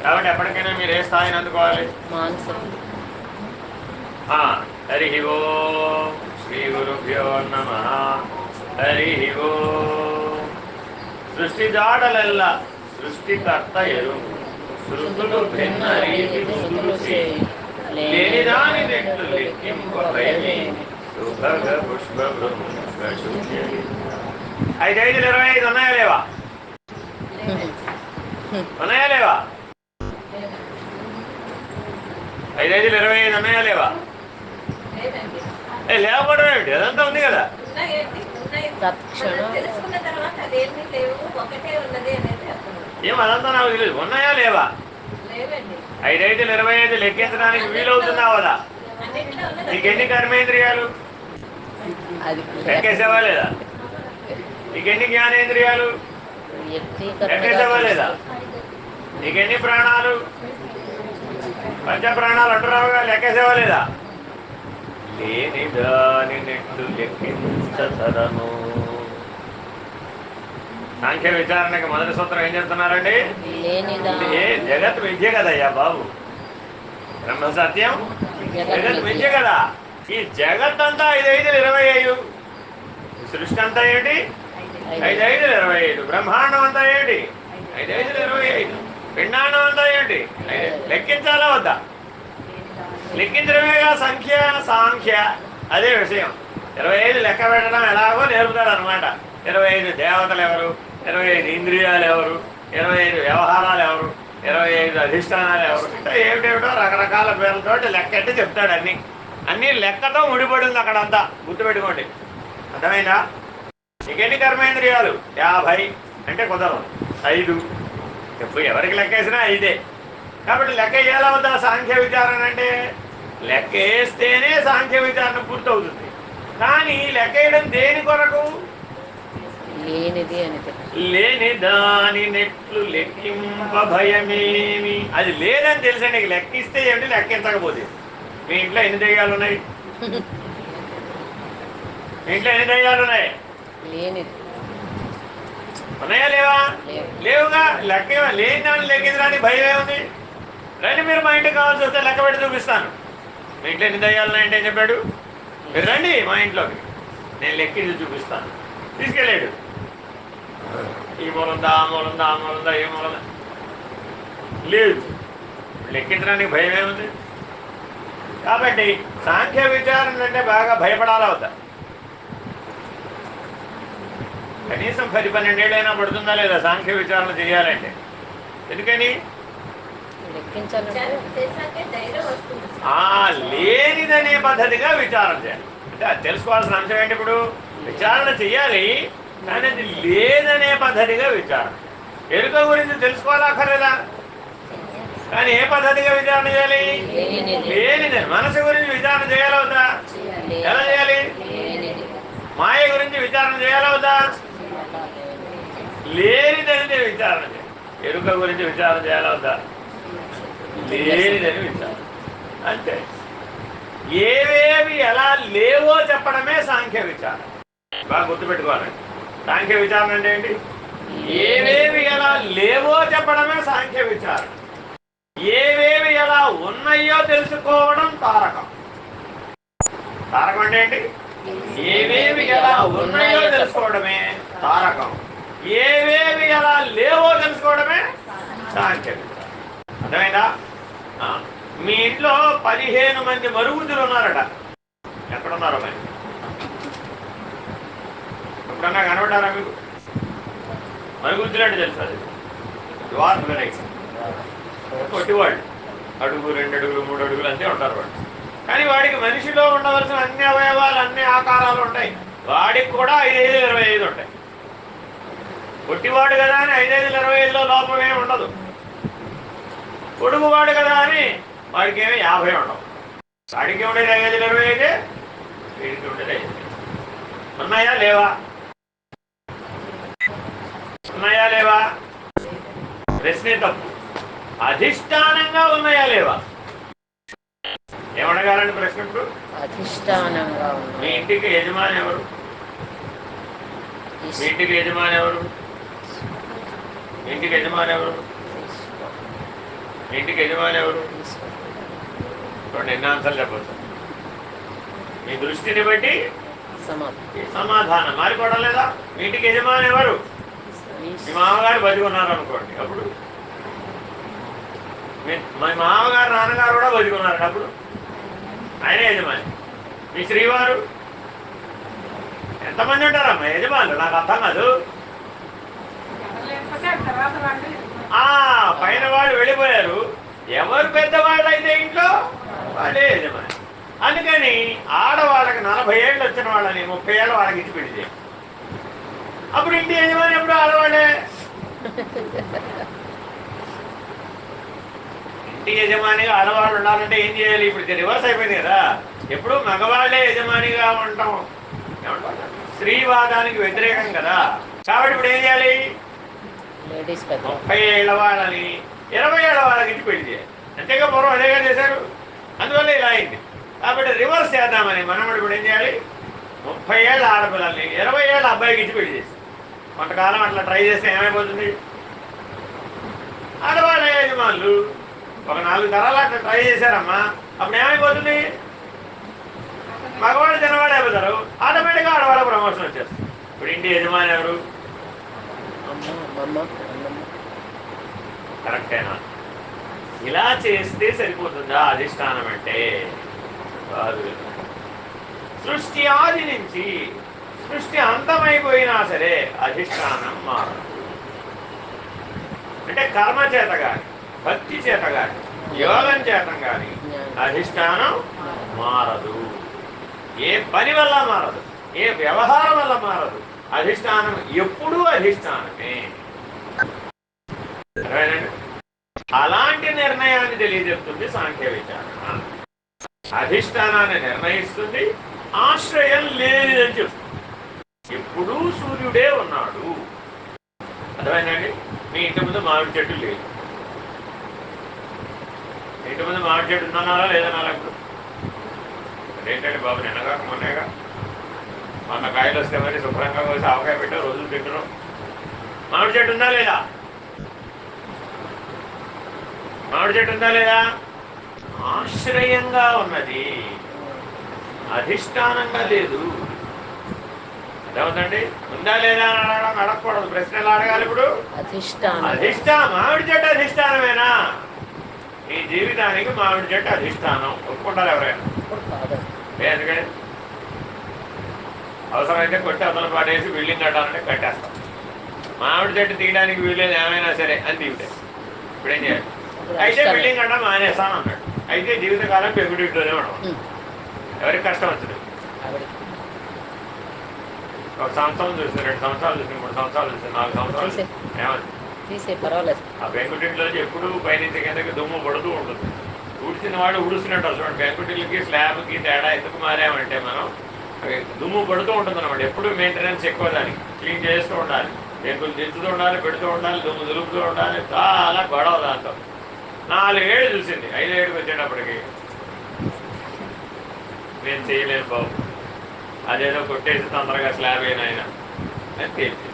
కాబట్టి ఎప్పటికైనా మీరు ఏ స్థాయిని అందుకోవాలి? హరి ఓం శ్రీ గురుభ్యో నమః. హరి ఓం. సృష్టి జాడలెల్ల సృష్టికర్త ఎరుగు, శృతులు భిన్న రీతి శృతులు లేనిదాని నెట్లు లెక్కింప భయమే సుభగ పుష్ప బృంగ శూన్య. 5, 5, 25 ఉన్నాయా లేవా? ఉన్నాయా లేవా? 5, 5, 25 ఉన్నాయా లేవా? లేకపోవడం ఏమిటి? అదంతా ఉంది కదా. ఏం అదంతా నాకు తెలియదు. ఉన్నాయా లేవా? 5, 5, 25 లెక్కించడానికి వీలవుతుందా అవదా? నీకెన్ని కర్మేంద్రియాలు లెక్కేసావా లేదా? నీకెన్ని జ్ఞానేంద్రియాలు లెక్కేసావా లేదా? నీకెన్ని ప్రాణాలు, పంచ ప్రాణాలు అంటున్నావుగా, లెక్కేసావా లేదా? లేని దాని నెట్టు లెక్కించతరను. సాంఖ్య విచారణకి మొదటి సూత్రం ఏం చెప్తున్నారండి? జగత్ విద్య కదయ్యా బాబు. బ్రహ్మ సత్యం జగత్ విద్య కదా. ఈ జగత్ అంతా 5, 5, 25. సృష్టి అంతా ఏంటి? 5, 5, 25. బ్రహ్మాండం అంతా ఏంటి? 5, 5, 25. పిండాండం అంతా ఏంటి? లెక్కించాలా వద్దా? లెక్కించడమేగా సంఖ్య సాంఖ్య. అదే విషయం. 25 లెక్క పెట్టడం ఎలాగో నేర్పుతారు అనమాట. 25 దేవతలు ఎవరు, 25 ఇంద్రియాలు ఎవరు, 25 వ్యవహారాలు ఎవరు, 25 అధిష్టానాలు ఎవరు, ఇంకా ఏమిటేమిటో రకరకాల పేర్లతోటి లెక్కెట్టి చెప్తాడు. అన్నీ లెక్కతో ముడిపడింది అక్కడంతా. గుర్తుపెట్టుకోండి. అర్థమైందా? నీకెన్ని కర్మేంద్రియాలు? 50 అంటే కుదరదు. 5 ఎప్పుడు ఎవరికి లెక్కేసినా 5. కాబట్టి లెక్క ఎలా వద్దా? సాంఖ్య విచారణ అంటే లెక్క వేస్తేనే సాంఖ్య విచారణ పూర్తవుతుంది. కానీ లెక్క వేయడం దేని కొరకు? లేని దాని నెట్లు లెక్కింప భయమేమి. అది లేదని తెలుసండి. నీకు లెక్కిస్తే ఏమిటి, లెక్కించకపోతే. మీ ఇంట్లో ఎన్ని దయ్యాలు ఉన్నాయి? మీ ఇంట్లో ఎన్ని దయ్యాలు ఉన్నాయి? ఉన్నాయా లేవా? లేవుగా. లెక్క లేని దాన్ని లెక్కించడానికి భయం ఏముంది? రండి, మీరు మా ఇంటికి కావాల్సి వస్తే లెక్క పెట్టి చూపిస్తాను. మీ ఇంట్లో ఎన్ని దయ్యాలు ఉన్నాయంటే ఏం చెప్పాడు? మీరు రండి మా ఇంట్లోకి, నేను లెక్కించి చూపిస్తాను. తీసుకెళ్ళాడు. ఈ మూలందా, ఆ మూలందా, ఆ మూలందా, ఏ మూలందా లేదు. లెక్కించడానికి భయం ఏముంది? కాబట్టి సాంఖ్య విచారణ అంటే బాగా భయపడాలా వద్దా? కనీసం 10-12 ఏళ్ళైనా పడుతుందా లేదా సాంఖ్య విచారణ చేయాలంటే? ఎందుకని? లేనిదనే పద్ధతిగా విచారణ చేయాలి. అంటే అది తెలుసుకోవాల్సిన అంశం ఏంటి? ఇప్పుడు విచారణ చెయ్యాలి, కానీ అది లేదనే పద్ధతిగా విచారణ. ఎరుక గురించి తెలుసుకోవాలక్కర్లేదా? కానీ ఏ పద్ధతిగా విచారణ చేయాలి? లేనిదని. మనసు గురించి విచారణ చేయాలా వద్దా? ఎలా చేయాలి? మాయ గురించి విచారణ చేయాలా వద్దా? లేనిదని విచారణ చేయాలి. ఎరుక గురించి విచారణ చేయాలా వద్దా? లేనిదని విచారణ. అంటే ఏవేవి ఎలా లేవో చెప్పడమే సాంఖ్య విచారణ. బాగా గుర్తుపెట్టుకోవాలండి. సాంఖ్య విచారణ అంటే ఏంటి? ఏవేవి ఎలా లేవో చెప్పడమే సాంఖ్య విచారణ. ఏవేవి ఎలా ఉన్నాయో తెలుసుకోవడం తారకం. తారకం అంటే ఏంటి? ఏవేవి ఎలా ఉన్నాయో తెలుసుకోవడమే తారకం. ఏవేవి ఎలా లేవో తెలుసుకోవడమే సాంఖ్య విచారణ. అర్థమైందా? మీ ఇంట్లో 15 మంది మరుగుజ్జులు ఉన్నారట. ఎక్కడున్నారో మరి? ఎప్పుడన్నా కనబడ్డారా మీకు? మరుగుజ్జులు అంటే తెలుసు, అది డ్వార్ఫ్ వెరైటీ. కొట్టివాళ్ళు అడుగు, 2 అడుగులు, 3 అడుగులు అంతే ఉంటారు వాళ్ళు. కానీ వాడికి మనిషిలో ఉండవలసిన అన్ని అవయవాలు, అన్ని ఆకారాలు ఉంటాయి. వాడికి కూడా 5, 5, 25 ఉంటాయి. కొట్టివాడు కదా అని 5, 5, 25లో లోపమే ఉండదు. పొడుగువాడు కదా అని వాడికి ఏమీ 50 ఉండవు. వాడికి ఉండేది 5, 5, 25, వీడికి ఉండేది 5. ఉన్నాయా లేవా? ఉన్నాయా లేవా? ప్రశ్నే తప్పు. అధిష్టానంగా ఉన్నాయా లేవా? ఏమడగాలని ప్రశ్న ఇప్పుడు? అధిష్టానంగా. మీ ఇంటికి యజమాని ఎవరు? మీ ఇంటికి యజమాని ఎవరు? మీ ఇంటికి యజమాని ఎవరు? మీ ఇంటికి యజమాని ఎవరు? చూడండి ఎన్ని ఆన్సర్లు చెప్పచ్చు. మీ దృష్టిని బట్టి సమాధానం మారిపోవడం లేదా? మీ ఇంటికి యజమాని ఎవరు? మీ మామగారు బతికున్నారు అనుకోండి, అప్పుడు మీ మామగారు నాన్నగారు కూడా బతికున్నారు, అప్పుడు ఆయనే యజమాని. మీ శ్రీవారు ఎంతమంది ఉంటారమ్మా యజమానులు? నాకు అర్థం కాదు. పైన వాళ్ళు వెళ్ళిపోయారు. ఎవరు పెద్దవాళ్ళు అయితే ఇంట్లో వాళ్ళే యజమాని. అందుకని ఆడవాళ్ళకి 40 ఏళ్ళు వచ్చిన వాళ్ళని 30 ఏళ్ళ వాళ్ళకి ఇచ్చి పెడితే అప్పుడు ఇంటి యజమాని ఎప్పుడు ఆడవాళ్ళే. ఇంటి యజమానిగా ఆడవాళ్ళు ఉండాలంటే ఏం చేయాలి? ఇప్పుడు రివర్స్ అయిపోయింది కదా. ఎప్పుడు మగవాళ్లే యజమానిగా ఉంటాం. స్త్రీవాదానికి వ్యతిరేకం కదా. కాబట్టి ఇప్పుడు ఏం చేయాలి? 30 ఏళ్ల వాళ్ళని 20 ఏళ్ల వాళ్ళకి ఇచ్చి పెళ్లి చేయాలి. అంతేగా పూర్వం అదేగా చేశారు. అందువల్ల ఇలా అయింది. కాబట్టి రివర్స్ చేద్దామని మనముడు ఇప్పుడు ఏం చేయాలి? 30 ఏళ్ళ ఆడపిల్లల్ని 20 ఏళ్ళ అబ్బాయికి ఇచ్చి పెళ్లి చేసి కొంతకాలం అట్లా ట్రై చేస్తే ఏమైపోతుంది? ఆడవాళ్ళ యజమానులు ఒక 4 తరాలు అట్లా ట్రై చేశారమ్మా. అప్పుడు ఏమైపోతుంది? మగవాళ్ళు తినవాళ్ళు అయిపోతారు. ఆటోమేటిక్గా ఆడవాళ్ళ ప్రమోషన్ వచ్చేస్తుంది. ఇప్పుడు ఇంటి యజమాని ఎవరు? కరెక్టేనా? ఇలా చేస్తే సరిపోతుందా అధిష్టానం అంటే? కాదు. సృష్టి ఆది నుంచి సృష్టి అంతమైపోయినా సరే అధిష్టానం మారదు. అంటే కర్మ చేత కానీ, భక్తి చేత కానీ, యోగం చేత కానీ అధిష్టానం మారదు. ఏ పని వల్ల మారదు, ఏ వ్యవహారం వల్ల మారదు. అధిష్టానం ఎప్పుడూ అధిష్టానమే. అలాంటి నిర్ణయాన్ని తెలియజెప్తుంది సాంఖ్య విచారణ. అధిష్టానాన్ని నిర్ణయిస్తుంది, ఆశ్రయం లేదని చెప్తుంది. ఎప్పుడూ సూర్యుడే ఉన్నాడు. అర్థమైందండి? మీ ఇంటి ముందు మామిడి చెట్టు లేదు. ఇంటి ముందు మామిడి చెట్టు ఉందన్నారా లేదన్నారా? ఇప్పుడు అదేంటండి బాబు, నిన్నగా మొన్నగా మొన్న కాయలు వస్తే మరి శుభ్రంగా కోసి ఆవకాయ పెట్టా రోజులు తింటున్నాం. మామిడి చెట్టు ఉందా లేదా? మామిడి చెట్టు ఉందా లేదా? ఆశ్రయంగా ఉన్నది, అధిష్టానంగా లేదు. అర్థమవుతండి? ఉందా లేదా అని అడగడం అడగకూడదు. ప్రశ్నలు అడగాలి. ఇప్పుడు అధిష్టానం, మామిడి చెట్టు అధిష్టానమేనా? ఈ జీవితానికి మామిడి చెట్టు అధిష్టానం ఒప్పుకుంటారు ఎవరైనా? ఎందుకంటే అవసరమైతే కొట్టి అతను పాడేసి బిల్డింగ్ కట్టాలంటే కట్టేస్తాం. మామిడి చెట్టు తీయడానికి వీలేదు ఏమైనా సరే అని తీవితే ఇప్పుడేం చేయాలి? అయితే బిల్డింగ్ కట్టా మానేస్తాను అన్నాడు. అయితే జీవితకాలం పెంకుటింట్లోనే ఉండవు. ఎవరికి కష్టం వచ్చింది? ఒక సంవత్సరం చూసి, 2 సంవత్సరాలు చూసి, 3 సంవత్సరాలు చూసి, 4 సంవత్సరాలు ఏమవుతుంది? పర్వాలేదు. ఆ పెంకుటింట్లో ఎప్పుడు పైనుంచి కిందకి దుమ్ము పడుతూ ఉంటుంది. ఊడ్చిన వాడు ఊడుస్తున్నట్టు చూడండి. పెంకుటిల్కి స్లాబ్కి తేడా ఎందుకు మారామంటే మనం దుమ్ము పడుతూ ఉంటుంది అనమాట. ఎప్పుడు మెయింటెనెన్స్ ఎక్కువ, దానికి క్లీన్ చేస్తూ ఉండాలి, పెంకులు దించుతూ ఉండాలి, పెడుతూ ఉండాలి, దుమ్ము దులుపుతూ ఉండాలి. చాలా గొడవ దాంతో. 4 ఏళ్ళు చూసింది. 5 ఏళ్ళకి వచ్చేటప్పటికి నేను చేయలేను బాబు, అదేదో కొట్టేసి తొందరగా స్లాబ్ అయిన ఆయన అని తేల్చి.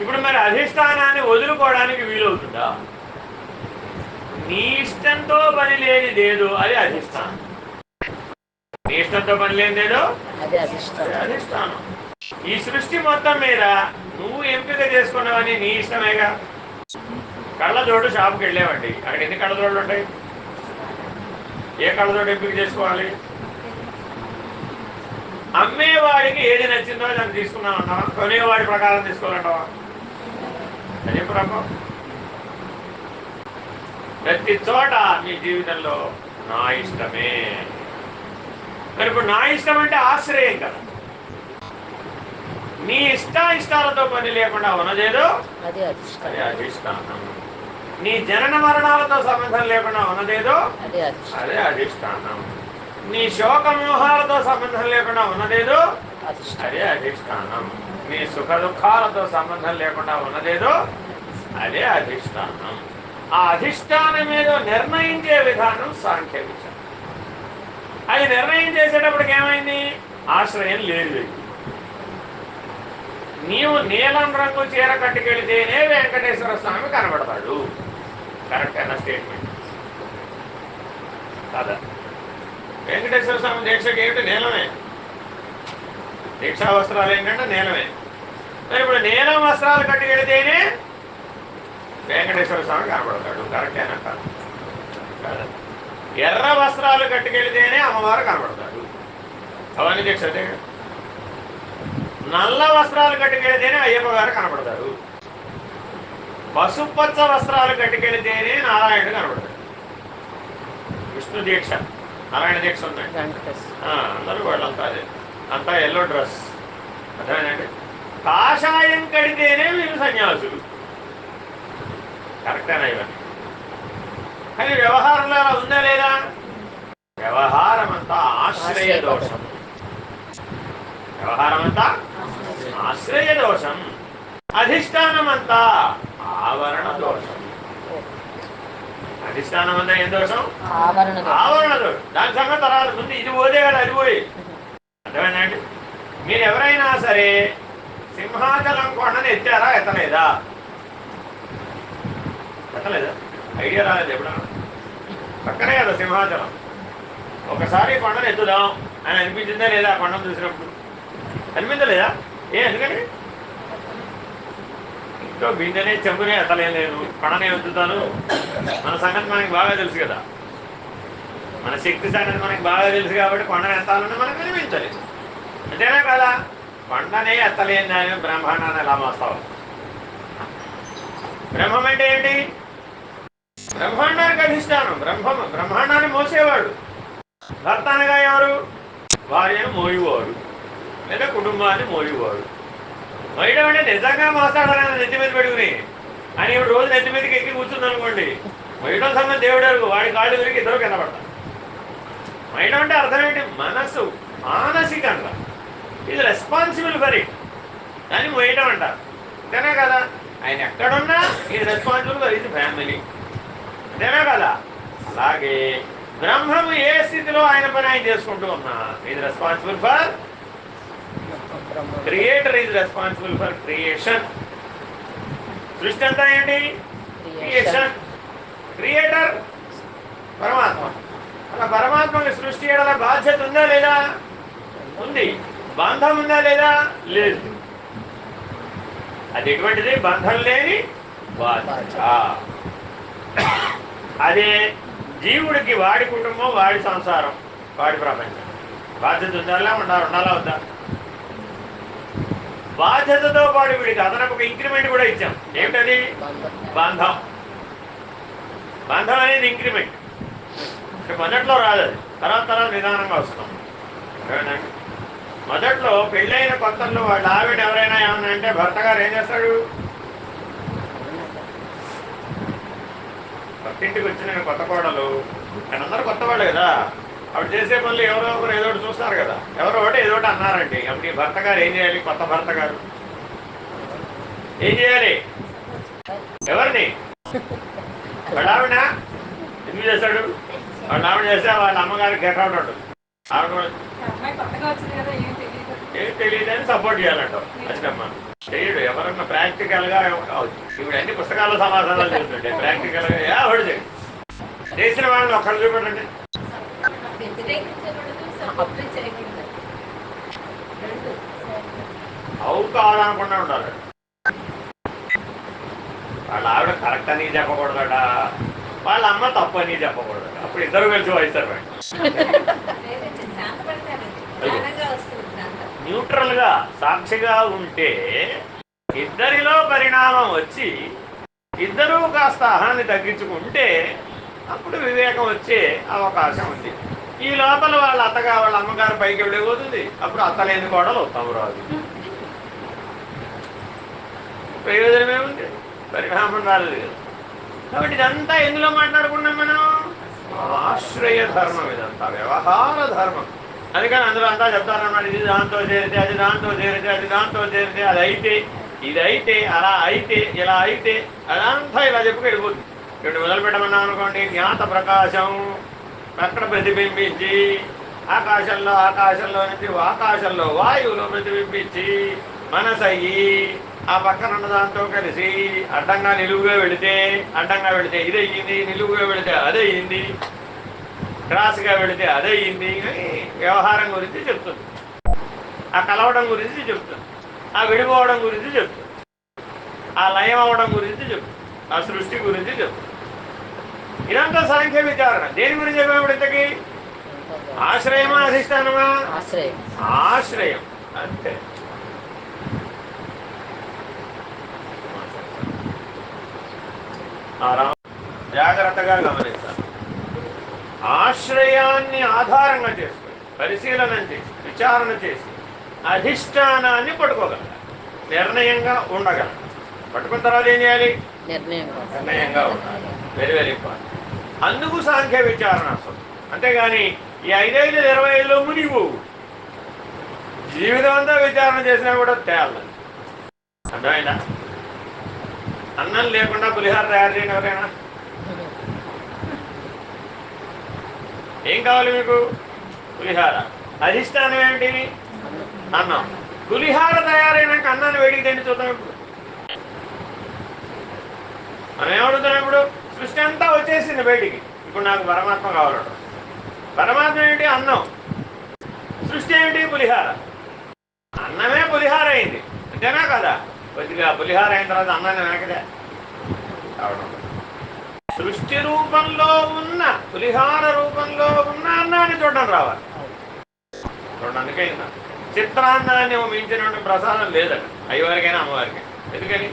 ఇప్పుడు మరి అధిష్టానాన్ని వదులుకోవడానికి వీలవుతుందా? నీ ఇష్టంతో పని లేనిదేదో అది అధిష్టానం. నీ ఇష్టంతో పని లేనిదేదో అది అధిష్టానం. ఈ సృష్టి మొత్తం మీద నువ్వు ఎంపిక చేసుకున్నావని నీ ఇష్టమేగా. కళ్ళజోడు షాప్కి వెళ్ళామండి, అక్కడ ఎన్ని కళ్ళజోడులు ఉంటాయి? ఏ కళ్ళజోడు ఎంపిక చేసుకోవాలి? అమ్మేవాడికి ఏది నచ్చిందో దాన్ని తీసుకున్నామన్నావా? కొనేవాడి ప్రకారం తీసుకోవాలంటావా? అదే ప్రభావం. ప్రతి చోట మీ జీవితంలో నా ఇష్టమే. మరి ఇప్పుడు నా ఇష్టం అంటే ఆశ్రయం కదా. నీ ఇష్టాలతో పని లేకుండా ఉన్నదేదో అది అధిష్టానం. నీ జనన మరణాలతో సంబంధం లేకుండా ఉన్నదేదో అదే అధిష్టానం. నీ శోకమోహాలతో సంబంధం లేకుండా ఉన్నదేదో అదే అధిష్టానం. నీ సుఖ దుఃఖాలతో సంబంధం లేకుండా ఉన్నదేదో అదే అధిష్టానం. ఆ అధిష్టానం ఏదో నిర్ణయించే విధానం సాంఖ్య విచారం. అది నిర్ణయం చేసేటప్పటికి ఏమైంది? ఆశ్రయం లేదు. నీవు నీలం రంగు చీర కట్టుకెళితేనే వెంకటేశ్వర స్వామి కనబడతాడు. కరెక్ట్ అయిన స్టేట్మెంట్. కదా. వెంకటేశ్వర స్వామి దీక్షకి ఏమిటి? నీలమే. దీక్షా వస్త్రాలు ఏంటంటే నీలమే. మరి ఇప్పుడు నీలం వస్త్రాలు కట్టుకెళితేనే వెంకటేశ్వర స్వామి కనబడతాడు. కరెక్టేనా? కాదు కదా. ఎర్ర వస్త్రాలు కట్టుకెళితేనే అమ్మవారు కనబడతాడు. అవన్నీ దీక్ష అదే. నల్ల వస్త్రాలు కట్టుకెళితేనే అయ్యప్ప గారు కనబడతారు. పసుపచ్చ వస్త్రాలు కట్టుకెళితేనే నారాయణుడు కనబడతాడు. విష్ణు దీక్ష, నారాయణ దీక్ష ఉన్నాయి. అందరూ వాళ్ళంతా అదే, అంతా ఎల్లో డ్రెస్. అర్థమేనండి. కాషాయం కడితేనే వీళ్ళు సన్యాసులు. కరెక్టేనా ఇవన్నీ? కానీ వ్యవహారంలో అలా ఉందా లేదా? వ్యవహారం అంతా ఆశ్రయ దోషం. వ్యవహారం అంతా ఆశ్రయ దోషం. అధిష్టానం అంతా ఆవరణ దోషం. అధిష్టానం అంతా ఏం దోషం? ఆవరణ దోషం. దాని సంగతి తర్వాత ముందు ఇది పోతే కదా అది పోయి. అర్థమైందండి. మీరు ఎవరైనా సరే సింహాచలం కొండను ఎత్తారా? ఎత్తలేదా? ఎత్తలేదా? ఐడియా రాలేదు ఎప్పుడన్నా? పక్కనే కదా సింహాచలం. ఒకసారి కొండను ఎత్తుదాం అని అనిపించిందా లేదా? కొండను చూసినప్పుడు అనిపించలేదా? ఎందుకని? ఇంట్లో బిందెనే చెంబునే ఎత్తలేం లేదు, కొండనే ఎత్తుతాను. మన సంగతి మనకి బాగా తెలుసు కదా, మన శక్తి సంగతి మనకి బాగా తెలుసు కాబట్టి కొండను ఎత్తాలని మనకు అనిపించలేదు. అంతేనా కదా? కొండనే ఎత్తలేని దాని బ్రహ్మాండాన్ని ఎలా మోస్తావు? బ్రహ్మం అంటే ఏంటి? బ్రహ్మాండానికి అధిష్టానం. బ్రహ్మాండాన్ని మోసేవాడు. భర్త అనగా ఎవరు? భార్యను మోయువాడు లేదా కుటుంబాన్ని మోయువాడు. మోయడం అంటే నిజంగా మోస్తాడని నెత్తి మీద పెట్టుకుని అని ఇప్పుడు రోజు నెత్తి మీదకి ఎక్కి కూర్చుంది అనుకోండి, మోయడం సంగతి దేవుడు అడుగు, వాడి కాళ్ళు విరిగి ఇద్దరు కింద పడతారు. మోయడం అంటే అర్థం ఏంటి? మనసు, మానసికంగా ఇది రెస్పాన్సిబుల్ ఫర్ ఇట్, దాన్ని మోయడం అంటారు. అంతేనా కదా? ఆయన ఎక్కడున్నా ఇది రెస్పాన్సిబుల్ ఫర్ ఇది ఫ్యామిలీ. అంతేనా కదా? అలాగే బ్రహ్మము ఏ స్థితిలో ఆయన పని ఆయన చేసుకుంటూ ఉన్నా ఇది responsible for creator, is responsible for creation. సృష్టి అంతా ఏంటి? క్రియేషన్. క్రియేటర్ పరమాత్మ. అలా పరమాత్మకి సృష్టి చేయడం బాధ్యత ఉందా లేదా? ఉంది. బంధం ఉందా లేదా? లేదు. అది ఎటువంటిది? బంధం లేని బాధ్యత. అదే జీవుడికి వాడి కుటుంబం, వాడి సంసారం, వాడి ప్రపంచం. బాధ్యత ఉండాలా? ఉండాలా వద్దా? బాధ్యతతో పాటు వీడికి అదనపు ఒక ఇంక్రిమెంట్ కూడా ఇచ్చాం. ఏమిటది? బంధం. బంధం అనేది ఇంక్రిమెంట్. మొదట్లో రాదు, అది తర్వాత నిదానంగా వస్తాం. ఏమేనండి? మొదట్లో పెళ్ళైన కొత్తల్లో వాళ్ళ ఆవిడ ఎవరైనా ఏమన్నా అంటే భర్త గారు ఏం చేస్తాడు? పక్కింటికి వచ్చిన కొత్త కోడలు, అందరూ కొత్త వాళ్ళు కదా, అప్పుడు చేసే పనులు ఎవరో ఒకరు ఏదో ఒకటి చూస్తారు కదా, ఎవరో ఒకటి ఏదో ఒకటి అన్నారండి. అప్పుడు ఈ భర్త గారు ఏం చేయాలి? కొత్త భర్త గారు ఏం చేయాలి? ఎవరిని? వాళ్ళ ఆవిడ ఎందుకు చేస్తాడు? వాళ్ళ ఆవిడ చేస్తే వాళ్ళ అమ్మగారికి గెట్అవుట్ ఉంటుంది. ఆవిడ ఏం తెలియదు అని సపోర్ట్ చేయాలంటావు. అచ్చమ్మా చేయడు. ఎవరన్నా ప్రాక్టికల్గా ఇప్పుడు అన్ని పుస్తకాల సమాధానాలు చేస్తుంటే ప్రాక్టికల్గా ఎవడు చేయడు. చేసిన వాళ్ళని ఒక్కరు చూపెట్టండి. అవు కావాలనుకుండా ఉండాలి. వాళ్ళ ఆవిడ కరెక్ట్ అని చెప్పకూడదట, వాళ్ళ అమ్మ తప్పు అని చెప్పకూడదట. అప్పుడు ఇద్దరు కలిసి వహిస్తారు. న్యూట్రల్ గా సాక్షిగా ఉంటే ఇద్దరిలో పరిణామం వచ్చి ఇద్దరూ కాస్త అహాన్ని తగ్గించుకుంటే అప్పుడు వివేకం వచ్చే అవకాశం ఉంది. ఈ లోపల వాళ్ళ అత్తగా వాళ్ళ అమ్మగారు పైకి వెళ్ళిపోతుంది. అప్పుడు అత్తలేని కోడలు ఉత్తమ రాదు. ప్రయోజనం ఏముంది? పరిణామం రాలేదు కదా. కాబట్టి ఇదంతా ఎందులో మాట్లాడుకున్నాం మనం? ఆశ్రయ ధర్మం. ఇదంతా వ్యవహార ధర్మం. అందుకని అందులో అంతా చెప్తారన్నమాట. ఇది దాంతో చేరితే, అది దాంతో చేరితే, అది దాంతో చేరితే, అది అయితే, ఇది అయితే, అలా అయితే, ఇలా అయితే, అదంతా ఇలా చెప్పుకు వెళ్ళిపోతుంది. ఇప్పుడు మొదలు పెట్టమన్నాం అనుకోండి, జ్ఞాత ప్రకాశం అక్కడ ప్రతిబింబించి ఆకాశంలో నుంచి ఆకాశంలో వాయువులో ప్రతిబింబించి మనసయ్యి ఆ పక్కన ఉన్న దాంతో కలిసి అడ్డంగా వెళితే ఇది అయ్యింది, నిలువుగా వెళితే అదే అయ్యింది. క్రాస్గా వెళితే అదయ్యింది అని వ్యవహారం గురించి చెప్తుంది. ఆ కలవడం గురించి చెప్తుంది, ఆ విడిపోవడం గురించి చెప్తుంది, ఆ లయం అవ్వడం గురించి చెప్తుంది, ఆ సృష్టి గురించి చెప్తుంది. ఇదంతా సాంఖ్య విచారణ. దేని గురించి చెప్పినప్పుడు ఇంతకీ? ఆశ్రయమా అధిష్టానమా? ఆశ్రయం. అంతే. జాగ్రత్తగా గమనించాలి. ఆశ్రయాన్ని ఆధారంగా చేసుకుని పరిశీలన చేసి విచారణ చేసి అధిష్టానాన్ని పట్టుకోగలగాలి, నిర్ణయంగా ఉండగలగాలి. పట్టుకున్న తర్వాత ఏం చేయాలి? నిర్ణయంగా ఉండాలి. Very very important. అందుకు సాంఖ్య విచారణ వస్తుంది. అంతేగాని ఈ 5-5 మునిగిపోవు. జీవితం అంతా విచారణ చేసినా కూడా తేలదు. అర్థమైందా? అన్నం లేకుండా పులిహార తయారు చేయడం ఎవరైనా? ఏం కావాలి మీకు? పులిహార. అధిష్టానం ఏంటి? అన్నం. పులిహార తయారైనాక అన్నాన్ని వేడికి తిండి చూద్దాం. ఇప్పుడు మనం ఏమడుగుతున్నాం? ఇప్పుడు సృష్టి అంతా వచ్చేసింది బయటికి. ఇప్పుడు నాకు పరమాత్మ కావాలట. పరమాత్మ ఏంటి? అన్నం. సృష్టి ఏంటి? పులిహార. అన్నమే పులిహార అయింది, అంతేనా కదా? కొద్దిగా పులిహార అయిన తర్వాత అన్నాన్ని వెనకదే కావడం. సృష్టి రూపంలో ఉన్న పులిహార రూపంలో ఉన్న అన్నాన్ని చూడడం రావాలి. చూడడానికే చిత్రాన్నాన్ని మించినటువంటి ప్రసాదం లేదట అయ్యవారికైనా అమ్మవారికి. ఎందుకని?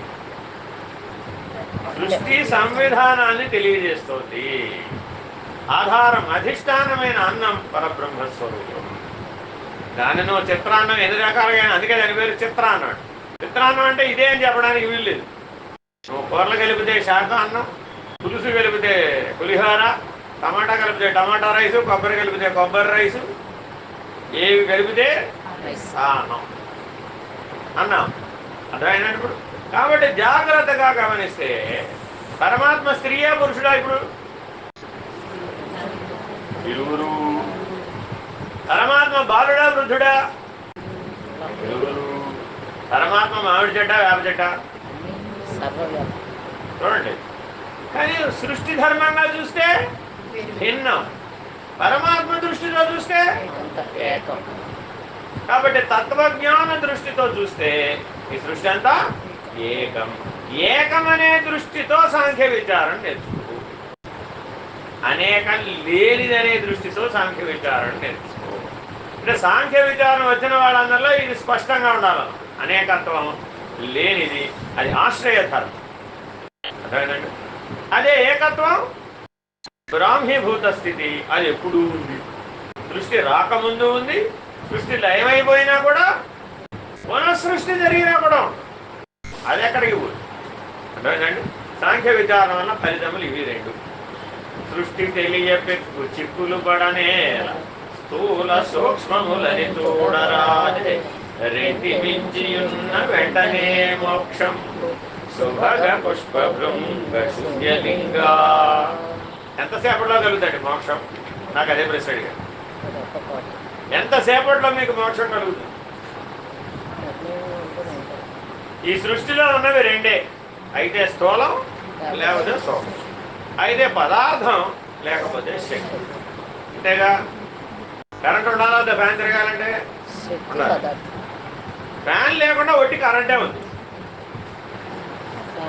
సృష్టి సంవిధానాన్ని తెలియజేస్తోంది. ఆధారం అధిష్టానమైన అన్నం పరబ్రహ్మస్వరూపం. దానిలో చిత్రాన్నం ఎన్ని రకాలుగా, అందుకే దాని పేరు చిత్రాన్నం. చిత్రాన్నం అంటే ఇదే అని చెప్పడానికి వీల్లేదు. నువ్వు కూరలు కలిపితే శాఖ అన్నం, పులుసు కలిపితే పులిహార, టమాటా కలిపితే టమాటా రైసు, కొబ్బరి కలిపితే కొబ్బరి రైసు, ఏవి కలిపితే అన్నం. అన్నం అర్థమైనప్పుడు. కాబట్టి జాగ్రత్తగా గమనిస్తే పరమాత్మ స్త్రీయా పురుషుడా? ఇప్పుడు ఇరువురు. పరమాత్మ బాలుడా వృద్ధుడా? ఇరువురు. పరమాత్మ మామిడి చెట్ట వేప చెట్ట? చూడండి. కానీ సృష్టి ధర్మంగా చూస్తే భిన్నం, పరమాత్మ దృష్టితో చూస్తే ఏకం. కాబట్టి తత్వజ్ఞాన దృష్టితో చూస్తే ఈ సృష్టి అంతా ఏకం. ఏకమనే దృష్టితో సాంఖ్య విచారణ నేర్చుకో. అనేకం లేనిదనే దృష్టితో సాంఖ్య విచారణ నేర్చుకో. అంటే సాంఖ్య విచారణ వచ్చిన వాళ్ళందరిలో ఇది స్పష్టంగా ఉండాలి. అనేకత్వం లేనిది అది ఆశ్రయ ధర్మం. అర్థమైందండి? అదే ఏకత్వం బ్రాహ్మీభూత స్థితి, అది ఎప్పుడూ ఉంది. సృష్టి రాకముందు ఉంది, సృష్టి లయమైపోయినా కూడా, పునఃసృష్టి జరిగినా కూడా అది ఎక్కడికి పోదు. అర్థమైందండి? సాంఖ్య విచారణ వల్ల ఫలితములు ఇవి రెండు. సృష్టి తెలియపెక్కు చిక్కులు పడనే స్థూల సూక్ష్మములని చూడరాదే, రెడ్డి మించియున్న వెంటనే మోక్షం శుభగ పుష్ప భృంగ శూన్యలింగా. ఎంతసేపట్లో కలుగుతాడు మోక్షం? నాకు అదే ప్రశ్న అడిగాడు. ఎంతసేపట్లో మీకు మోక్షం కలుగుతుంది? ఈ సృష్టిలో ఉన్నవి రెండే, అయితే స్థూలం లేకపోతే సూక్ష్మం, అయితే పదార్థం లేకపోతే శక్తి. అంతేగా? కరెంట్ ఉండాలా? ఫ్యాన్ తిరగాలంటే ఫ్యాన్ లేకుండా ఒట్టి కరెంటే ఉంది,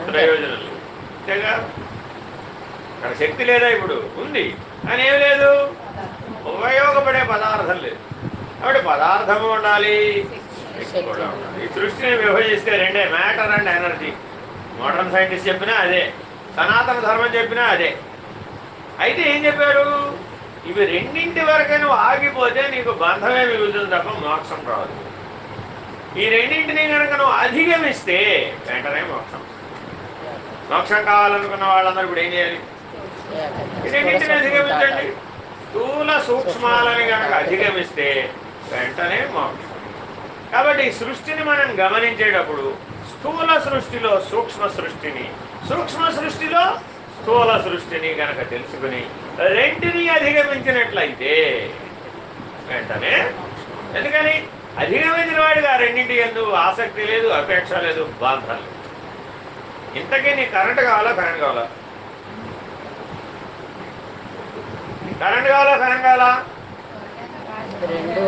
ప్రయోజనం లేదు. అంతేగా? అక్కడ శక్తి లేదా? ఇప్పుడు ఉంది కానీ ఏమి లేదు, ఉపయోగపడే పదార్థం లేదు. కాబట్టి పదార్థము ఉండాలి, శక్తి కూడా ఉండాలి. ఈ సృష్టిని విభజిస్తే రెండే, matter and energy. Modern scientist చెప్పినా అదే, సనాతన ధర్మం చెప్పినా అదే. అయితే ఏం చెప్పాడు? ఇవి రెండింటి వరకే నువ్వు ఆగిపోతే నీకు బంధమే మిగులుతుంది తప్ప మోక్షం రాదు. ఈ రెండింటినీ కనుక నువ్వు అధిగమిస్తే వెంటనే మోక్షం. మోక్షం కావాలనుకున్న వాళ్ళందరూ ఇప్పుడు ఏం చేయాలి? ఈ రెండింటిని అధిగమించండి. స్థూల సూక్ష్మాలని కనుక అధిగమిస్తే వెంటనే మోక్షం. కాబట్టి ఈ సృష్టిని మనం గమనించేటప్పుడు స్థూల సృష్టిలో సూక్ష్మ సృష్టిని, సూక్ష్మ సృష్టిలో స్థూల సృష్టిని కనుక తెలుసుకుని రెంటిని అధిగమించినట్లయితే వెంటనే. ఎందుకని? అధిగమించిన వాడికి ఆ రెండింటి యందు ఆసక్తి లేదు, అపేక్ష లేదు, బాధ లేదు. ఇంతకీ నీ కరెంట్ కావాలా, ఫ్యాన్ కావాలా? కరెంట్ కావాలా ఫ్యాన్ కావాలా? రెండు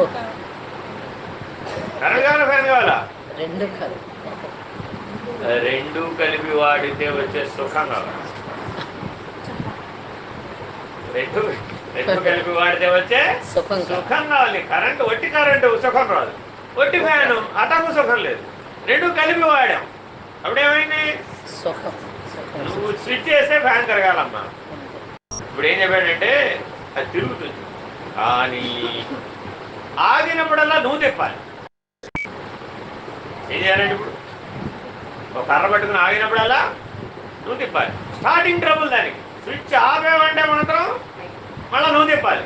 కరెంట్ కావాలా ఫ్యాన్ కావాలా? రెండు కాదు, రెండు కలిపి వాడితే వచ్చే సుఖం కావాలి. రెండు రెండు కలిపి వాడితే వచ్చే సుఖం కావాలి. కరెంటు ఒట్టి కరెంటు సుఖం రాదు, ఒట్టి ఫ్యాను అతకు సుఖం లేదు. రెండు కలిపి వాడాం, అప్పుడేమైంది? సుఖం. నువ్వు స్విచ్ చేస్తే ఫ్యాన్ తిరగాలమ్మా. ఇప్పుడు ఏం చెప్పాడంటే అది తిరుగుతుంది, కానీ ఆగినప్పుడల్లా నువ్వు తిప్పాలి. ఏం చేయాలంటే ఇప్పుడు ఒక కర్ర పట్టుకుని ఆగినప్పుడల్లా నువ్వు తిప్పాలి. స్టార్టింగ్ ట్రబుల్ దానికి. స్విచ్ ఆపేమంటే మాత్రం మళ్ళీ నువ్వు తిప్పాలి,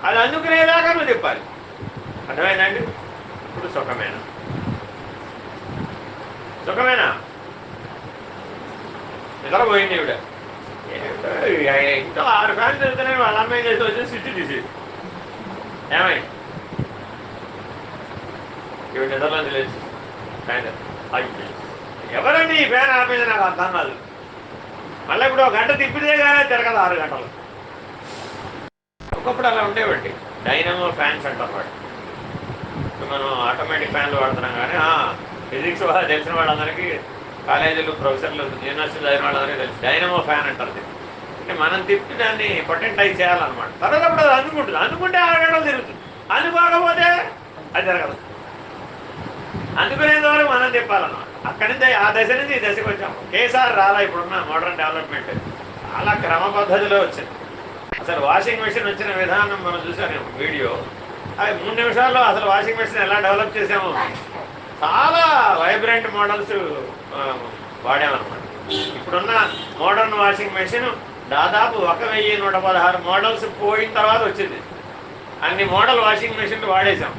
అది అందుకునేదాకా నువ్వు తిప్పాలి. అర్థమైందండి? ఇప్పుడు సుఖమేనా? సుఖమేనా? నిద్రపోయింది ఇవిడ, ఇంట్లో 6 ఫ్యాన్లు తిరుగుతున్నాయి, వాళ్ళ అమ్మాయి చేసి వచ్చి స్విచ్ తీసేది. ఏమైంది? ఇవి నిద్రలో తెలియదు. ఫ్యాన్ ఎవరండి ఈ ఫ్యాన్ ఆపేది? నాకు అర్థం కాదు. మళ్ళీ ఇప్పుడు 1 గంట తిప్పితే కానీ తిరగదు 6 గంటలు. ఒకప్పుడు అలా ఉండేవండి, డైనమో ఫ్యాన్స్ అంటారు వాడు. ఇప్పుడు మనం ఆటోమేటిక్ ఫ్యాన్లు వాడుతున్నాం, కానీ ఫిజిక్స్ తెలిసిన వాళ్ళందరికీ, కాలేజీలు ప్రొఫెసర్లు యూనివర్సిటీ చదివిన వాళ్ళందరికీ తెలుసు డైనమో ఫ్యాన్ అంటారు. అంటే మనం తిప్పి దాన్ని పొటెంటైజ్ చేయాలన్నమాట. తర్వాత అప్పుడు అది అందుకుంటుంది, అందుకుంటే 6 గంటలు తిరుగుతుంది, అందుకోకపోతే అది తిరగదు. అందుకునేంత వరకు మనం తిప్పాలన్నమాట. అక్కడి నుంచి ఆ దశ నుంచి ఈ దశకు వచ్చాము. ఒకేసారి రాలా ఇప్పుడున్న మోడర్న్ డెవలప్మెంట్, చాలా క్రమ పద్ధతిలో వచ్చింది. అసలు వాషింగ్ మెషిన్ వచ్చిన విధానం మనం చూసాము వీడియో. అది 3 నిమిషాల్లో అసలు వాషింగ్ మెషిన్ ఎలా డెవలప్ చేసాము. చాలా వైబ్రెంట్ మోడల్స్ వాడామన్నమాట. ఇప్పుడున్న మోడర్న్ వాషింగ్ మెషిన్ దాదాపు 1116 మోడల్స్ పోయిన తర్వాత వచ్చింది. అన్ని మోడల్ వాషింగ్ మెషిన్లు వాడేసాం,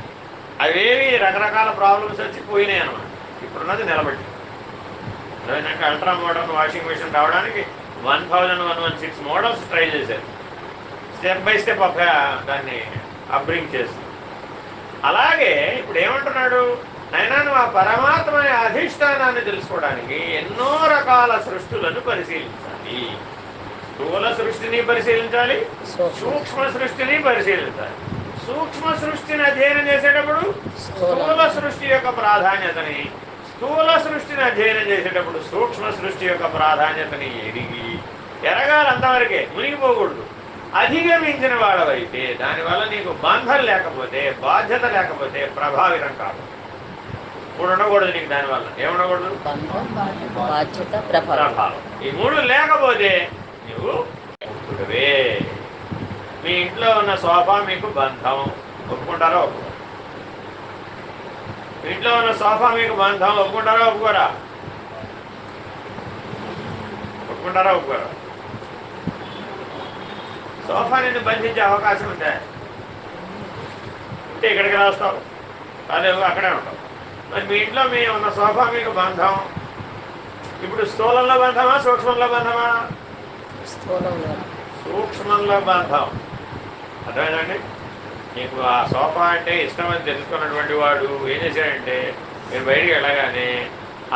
అవేవి రకరకాల ప్రాబ్లమ్స్ వచ్చి పోయినాయి అన్నమాట. ఇప్పుడున్నది నిలబడి. ఎందుకంటే అల్ట్రా మోడర్న్ వాషింగ్ మెషిన్ రావడానికి 1116 మోడల్స్ ట్రై చేశారు. స్టెప్ బై స్టెప్ దాన్ని అప్బ్రింగ్ చేస్తుంది. అలాగే ఇప్పుడు ఏమంటున్నాడు, నైనా నువ్వు ఆ పరమాత్మ అధిష్టానాన్ని తెలుసుకోవడానికి ఎన్నో రకాల సృష్టులను పరిశీలించాలి. స్థూల సృష్టిని పరిశీలించాలి, సూక్ష్మ సృష్టిని పరిశీలించాలి. సూక్ష్మ సృష్టిని అధ్యయనం చేసేటప్పుడు స్థూల సృష్టి యొక్క ప్రాధాన్యతని, స్థూల సృష్టిని అధ్యయనం చేసేటప్పుడు సూక్ష్మ సృష్టి యొక్క ప్రాధాన్యతని ఎరగాలి. అంతవరకే, మునిగిపోకూడదు. అధిగమించిన వాడవైతే దానివల్ల నీకు బంధం లేకపోతే, బాధ్యత లేకపోతే ప్రభావితం కాదు. ఇప్పుడు ఉండకూడదు నీకు దానివల్ల. ఏముండకూడదు? బాధ్యత, ప్రభావం. ఈ 3 లేకపోతే నువ్వు ముక్తుడివే. మీ ఇంట్లో ఉన్న సోఫా మీకు బంధం, ఒప్పుకుంటారా ఒప్పుకోరా? మీ ఇంట్లో ఉన్న సోఫా మీకు బంధం, ఒప్పుకుంటారా ఒప్పుకోరా? ఒప్పుకుంటారా ఒప్పుకోరా? సోఫా నిన్ను బంధించే అవకాశం ఉందా? ఉంటే ఇక్కడికి రాస్తావు, కాదు అక్కడే ఉంటావు. మరి మీ ఇంట్లో మీ ఉన్న సోఫా మీకు బంధం, ఇప్పుడు స్థూలంలో బంధమా సూక్ష్మంలో బంధమా? సూక్ష్మంలో బంధం. అర్థమైందండి? నీకు ఆ సోఫా అంటే ఇష్టమని తెలుసుకున్నటువంటి వాడు ఏం చేశాడంటే, మీరు బయటికి వెళ్ళగానే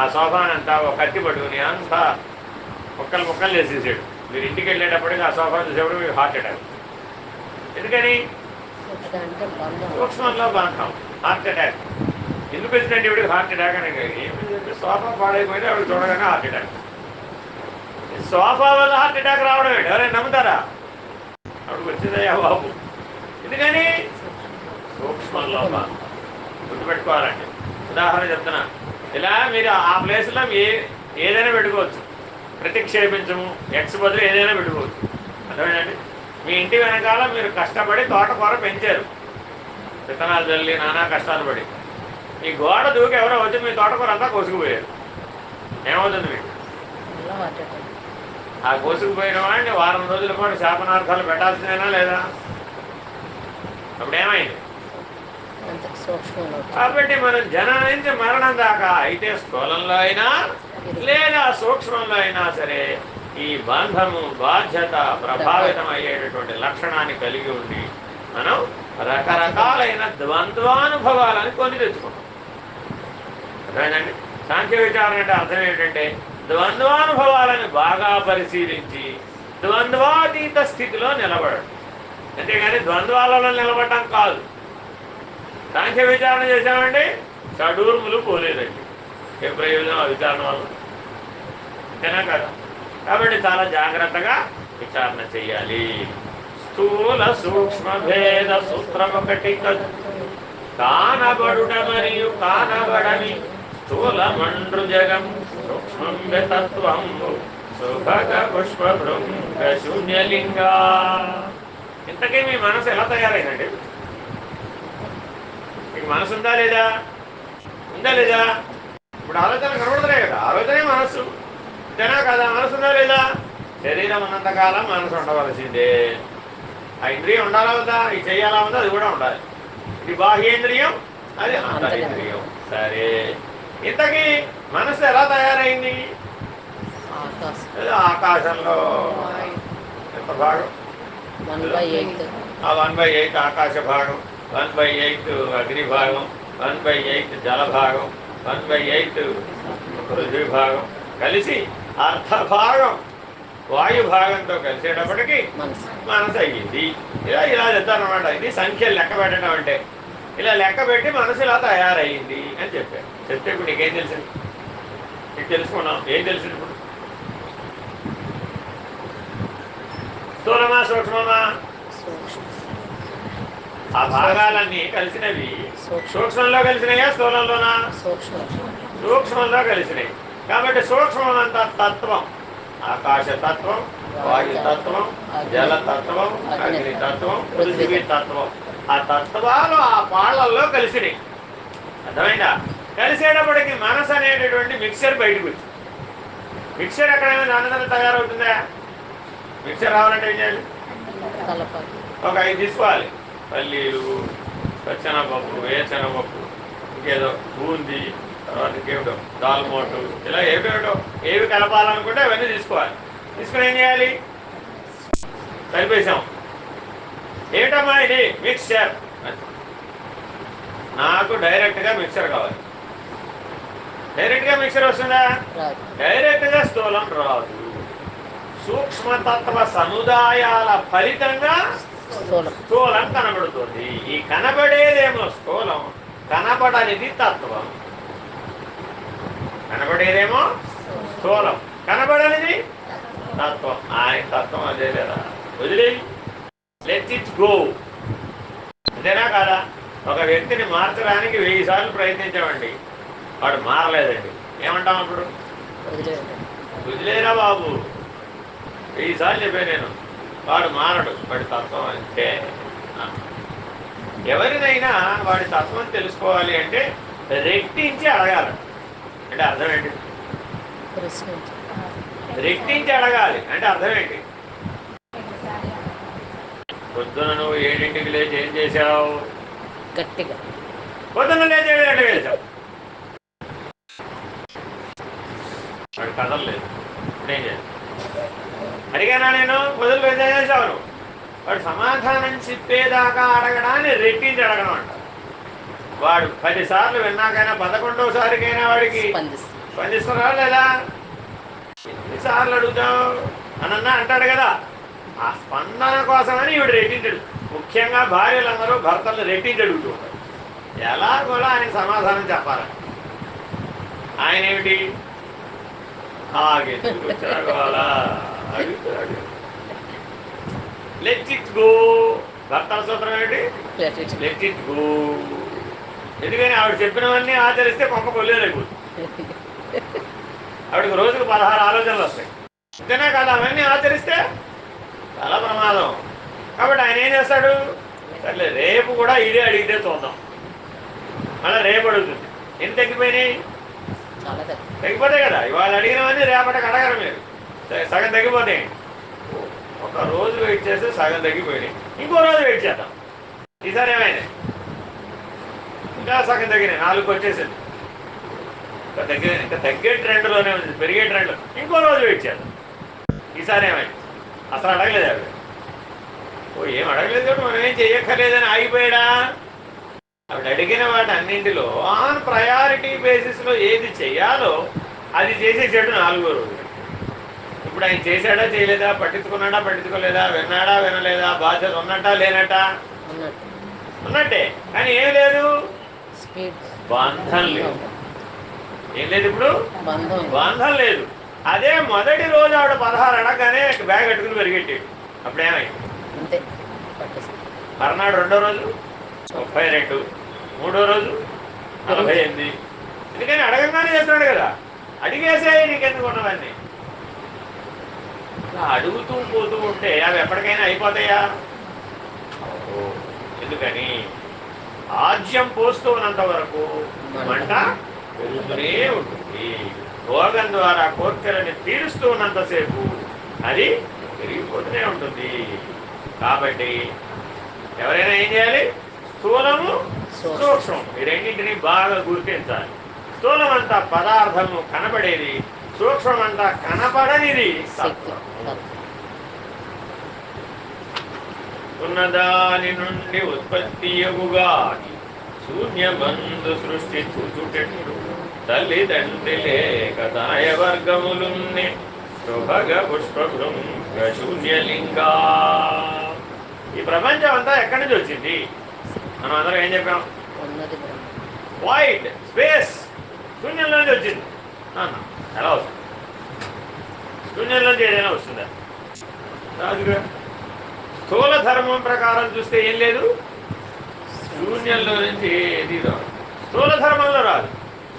ఆ సోఫానంతా ఒక కత్తి పట్టుకుని అంతా ముక్కలు చేసేసాడు. మీరు ఇంటికి వెళ్ళేటప్పటికి ఆ సోఫా చూసేప్పుడు మీకు హార్ట్ అటాక్. ఎందుకని? సూక్ష్మంలో బంధం, హార్ట్ అటాక్. ఎందుకు వచ్చిందంటే ఇవిడికి హార్ట్ అటాక్ అని? ఏమిటంటే సోఫా పాడైపోయింది, ఆవిడ చూడగానే హార్ట్ అటాక్. సోఫా వల్ల హార్ట్ అటాక్ రావడం ఏంటి? ఎవరైనా నమ్ముతారా? ఆవిడకి వచ్చిందయ్యా బాబు. ఎందుకని? సూక్ష్మంలో బంధం. గుర్తుపెట్టుకోవాలండి. ఉదాహరణ చెప్తున్నా, ఇలా మీరు ఆ ప్లేస్లో ఏదైనా పెట్టుకోవచ్చు. ప్రతిక్షేపించము ఎక్స్ బదులు ఏదైనా పెట్టుకోవచ్చు. అర్థమేనండి? మీ ఇంటి వెనకాల మీరు కష్టపడి తోటకూర పెంచారు, విత్తనాలు చల్లి నానా కష్టాలు పడి. ఈ గోడ దూకి ఎవరో వచ్చి మీ తోటకూర అంతా కోసుకుపోయారు. ఏమవుతుంది మీకు? ఆ కోసుకుపోయిన వాడిని వారం రోజుల పాటు శాపనార్థాలు పెట్టాల్సిందేనా లేదా? అప్పుడు ఏమైంది? కాబట్టి మనం జనం నుంచి మరణం దాకా అయితే స్థూలంలో అయినా లేదా సూక్ష్మంలో అయినా సరే ఈ బంధము, బాధ్యత ప్రభావితం అయ్యేటటువంటి లక్షణాన్ని కలిగి ఉండి మనం రకరకాలైన ద్వంద్వానుభవాలను కొని తెచ్చుకుంటాం. అర్థమైందండి? సాంఖ్య విచారణ అంటే అర్థం ఏమిటంటే, ద్వంద్వానుభవాలను బాగా పరిశీలించి ద్వంద్వాతీత స్థితిలో నిలబడడం. అంతేగాని ద్వంద్వాలలో నిలబడటం కాదు. సాంఖ్య విచారణ చేశామండి, షడూర్ములు పోలేదండి. ఏ ప్రయోజనం ఆ విచారణ వల్ల? అంతేనా కదా? కాబట్టి చాలా జాగ్రత్తగా విచారణ చెయ్యాలి. స్థూల సూక్ష్మ భేద సూత్రం ఒకటి కానబడుట మరియు కానబడని స్థూల మండ్రు జగం సూక్ష్మం తత్వం సుభగ పుష్ప భృంగ శూన్యలింగా. ఇంతకీ మీ మనసు ఎలా తయారైందండి? మీకు మనసు ఉందా లేదా? ఉందా లేదా? ఇప్పుడు ఆలోచన కనబడుతున్నాయి కదా, ఆలోచనే మనస్సు. అంతేనా కదా? మనసు ఉందా లేదా? శరీరం ఉన్నంతకాలం మనసు ఉండవలసిందే. ఆ ఇంద్రియం ఉండాలా ఉందా? ఇది చెయ్యాలా ఉందా? అది కూడా ఉండాలి. ఇది బాహ్యేంద్రియం, అది అంతరింద్రియం. సరే, ఇంతకీ మనసు ఎలా తయారైంది? ఆకాశంలో ఎంత భాగం? 1/8 ఆకాశ భాగం, 1/8 అగ్ని భాగం, 1/8 జల భాగం, 1/8 పృథ్వీ భాగం కలిసి అర్ధభాగం వాయు భాగంతో కలిసేటప్పటికి మనసు అయ్యింది. ఇలా చెప్తారనమాట. ఇది సంఖ్యలు లెక్క పెట్టడం అంటే. ఇలా లెక్క పెట్టి మనసు ఇలా తయారయ్యింది అని చెప్పారు. చెప్తే ఇప్పుడు నీకేం తెలిసింది? నీకు తెలుసుకున్నాం. ఏం తెలిసింది ఇప్పుడు? స్థూలమా సూక్ష్మమా? ఆ భాగాలన్నీ కలిసినవి సూక్ష్మంలో కలిసినాయా స్థూలంలోనా? సూక్ష్మంలో కలిసినాయి. కాబట్టి సూక్ష్మం అంతా తత్వం, ఆకాశతత్వం, వాయుతత్వం, జలతత్వం, అగ్నితత్వం, పృథివీ తత్వం. ఆ తత్వాలు ఆ పాళ్లల్లో కలిసినాయి. అర్థమైందా? కలిసేటప్పటికి మనసు అనేటటువంటి మిక్సర్ బయటకు వచ్చింది. మిక్సర్ ఎక్కడైనా దానితో తయారవుతుందా? మిక్సర్ రావాలంటే ఏం చేయాలి? ఒక 5 తీసుకోవాలి. పల్లీలు, పచ్చెనపప్పు, వేరుశనగపప్పు, ఇంకేదో బూందీ, తర్వాత ఇంకేమిటో దాల్మోటు, ఇలా ఏమిటో ఏవి కలపాలనుకుంటే అవన్నీ తీసుకోవాలి. తీసుకుని ఏం చేయాలి? కలిపేసాం. ఏమిటమ్మా ఇది? మిక్స్చర్. నాకు డైరెక్ట్గా మిక్సర్ కావాలి. డైరెక్ట్గా మిక్సర్ వస్తుందా? డైరెక్ట్గా స్థూలం రాదు. సూక్ష్మతత్వ సముదాయాల ఫలితంగా స్థూలం కనబడుతుంది. ఈ కనబడేదేమో స్థూలం, కనబడనిది తత్వం. కనబడేదేమో స్థూలం, కనబడనిది తత్వం. ఆయన తత్వం అదే లేదా? వదిలే, లెట్ ఇట్ గో. అంతేనా కాదా? ఒక వ్యక్తిని మార్చడానికి 1000 సార్లు ప్రయత్నించామండి, వాడు మారలేదండి. ఏమంటాం అప్పుడు? వదిలేరా బాబు, 1000 సార్లు చెప్పాను నేను, వాడు మారడు, వాడి తత్వం అంటే. ఎవరినైనా వాడి తత్వం తెలుసుకోవాలి అంటే రెట్టించి అడగాలి. అంటే అర్థం ఏంటి? రెట్టించి అడగాలి అంటే అర్థం ఏంటి? పొద్దున నువ్వు 7ంటికి లేచి ఏం చేశావు? గట్టిగా పొద్దున్న లేచి 7 గంటలకు వేసావు. వాడు కదలలేదు. ఇప్పుడేం చేయాలి? అడిగానా నేను? పొద్దున్న ఏం చేసావు నువ్వు? వాడు సమాధానం చెప్పేదాకా అడగడాన్ని రెట్టించి అడగడం అంట. వాడు 10 సార్లు విన్నాకైనా 11వ సారికైనా వాడికి స్పందిస్తున్నావా లేదా? ఎన్నిసార్లు అడుగుతావు అని అంటాడు కదా. ఆ స్పందన కోసమని ఈవిడు రెట్టించడు. ముఖ్యంగా భార్యలందరూ భర్తలు రెట్టించి అడుగుతూ ఉంటారు. ఎలా కూడా ఆయనకి సమాధానం చెప్పాలి. ఆయన ఏమిటి? అడుగుతాడు. Let it go. భర్తల సూత్రం ఏమిటి? Let it go. ఎందుకని ఆవిడ చెప్పినవన్నీ ఆచరిస్తే కొంప కొల్లేరైపోతుంది. ఆవిడకి రోజుకు 16 ఆలోచనలు వస్తాయి. అంతేనా కాదు? అవన్నీ ఆచరిస్తే చాలా ప్రమాదం. కాబట్టి ఆయన ఏం చేస్తాడు? సర్లే రేపు కూడా ఇదే అడిగితే చూద్దాం. మళ్ళీ రేపు అడుగుతుంది. ఎన్ని తగ్గిపోయినాయి? తగ్గిపోతాయి కదా. ఇవాళ అడిగినవన్నీ రేపటికి అడగరు మీరు. సగం తగ్గిపోతాయి. ఒక రోజు వెయిట్ చేస్తే సగం తగ్గిపోయినాయి. ఇంకో రోజు వెయిట్ చేద్దాం. ఈసారి ఏమైనా ఇంకా సగం తగ్గినాయి. 4కి వచ్చేసింది. ఇంకా తగ్గే ట్రెండ్లోనే ఉంది, పెరిగే ట్రెండ్. ఇంకో రోజు వెయిట్ చేద్దాం. ఈసారి ఏమైంది? అసలు అడగలేదు ఆవిడ. ఓ ఏం అడగలేదు కాబట్టి మనం ఏం చెయ్యక్కర్లేదని ఆగిపోయాడా? ఆవిడ అడిగిన వాటి అన్నింటిలో ఆన్ ప్రయారిటీ బేసిస్లో ఏది చెయ్యాలో అది చేసేసాడు 4వ రోజు. ఇప్పుడు ఆయన చేశాడా చేయలేదా, పట్టించుకున్నాడా పట్టించుకోలేదా, విన్నాడా వినలేదా, బాధ్యత ఉన్నట్టా లేనట్టా? ఉన్నట్టు. ఉన్నట్టే. కానీ ఏం లేదు, స్పీడ్. బంధం లేదు. ఏం లేదు ఇప్పుడు, బంధం. బంధం లేదు. అదే మొదటి రోజు ఆవిడ 16 అడగగానే బ్యాగ్ కట్టుకుని పెరిగెట్టాడు. అప్పుడేమైంది? అంతే పట్టేస్తాం. మర్నాడు రెండో రోజు 32, మూడో రోజు 48. ఎందుకని అడగంగానే చేస్తున్నాడు కదా. అడిగేసాయి నీకెందుకు ఉన్నవన్నీ. అలా అడుగుతూ పోతూ ఉంటే అవి ఎప్పటికైనా అయిపోతాయా? ఎందుకని ఆజ్యం పోస్తూ ఉన్నంత వరకు మంట పెరుగుతూనే ఉంటుంది. భోగం ద్వారా కోర్కెలని తీరుస్తూ ఉన్నంతసేపు అది పెరిగిపోతూనే ఉంటుంది. కాబట్టి ఎవరైనా ఏం చేయాలి? స్థూలము సూక్ష్మం ఈ రెండింటినీ బాగా గుర్తించాలి. స్థూలం అంతా పదార్థము కనబడేది, సూక్ష్మం అంతా కనపడనిది సత్వం. ఉన్నదాని నుండి ఉత్పత్తియగుగాని శూన్యమందు సృష్టి చూచుటెట్టు తల్లిదండ్రి లేక తనయ వర్గములున్నే శుభగ పుష్పభృంగ శూన్యలింగా. ఈ ప్రపంచం అంతా ఎక్కడి నుంచి వచ్చింది? మనం అందరం ఏం చెప్పాం? వైడ్ స్పేస్, శూన్యంలోంచి వచ్చింది అన్న. ఎలా వస్తుంది? శూన్యంలోంచి ఏదైనా వస్తుందా? రాదుగా. స్థూల ధర్మం ప్రకారం చూస్తే ఏం లేదు, శూన్యంలో నుంచి ఏది రాదు. స్థూల ధర్మంలో రాదు,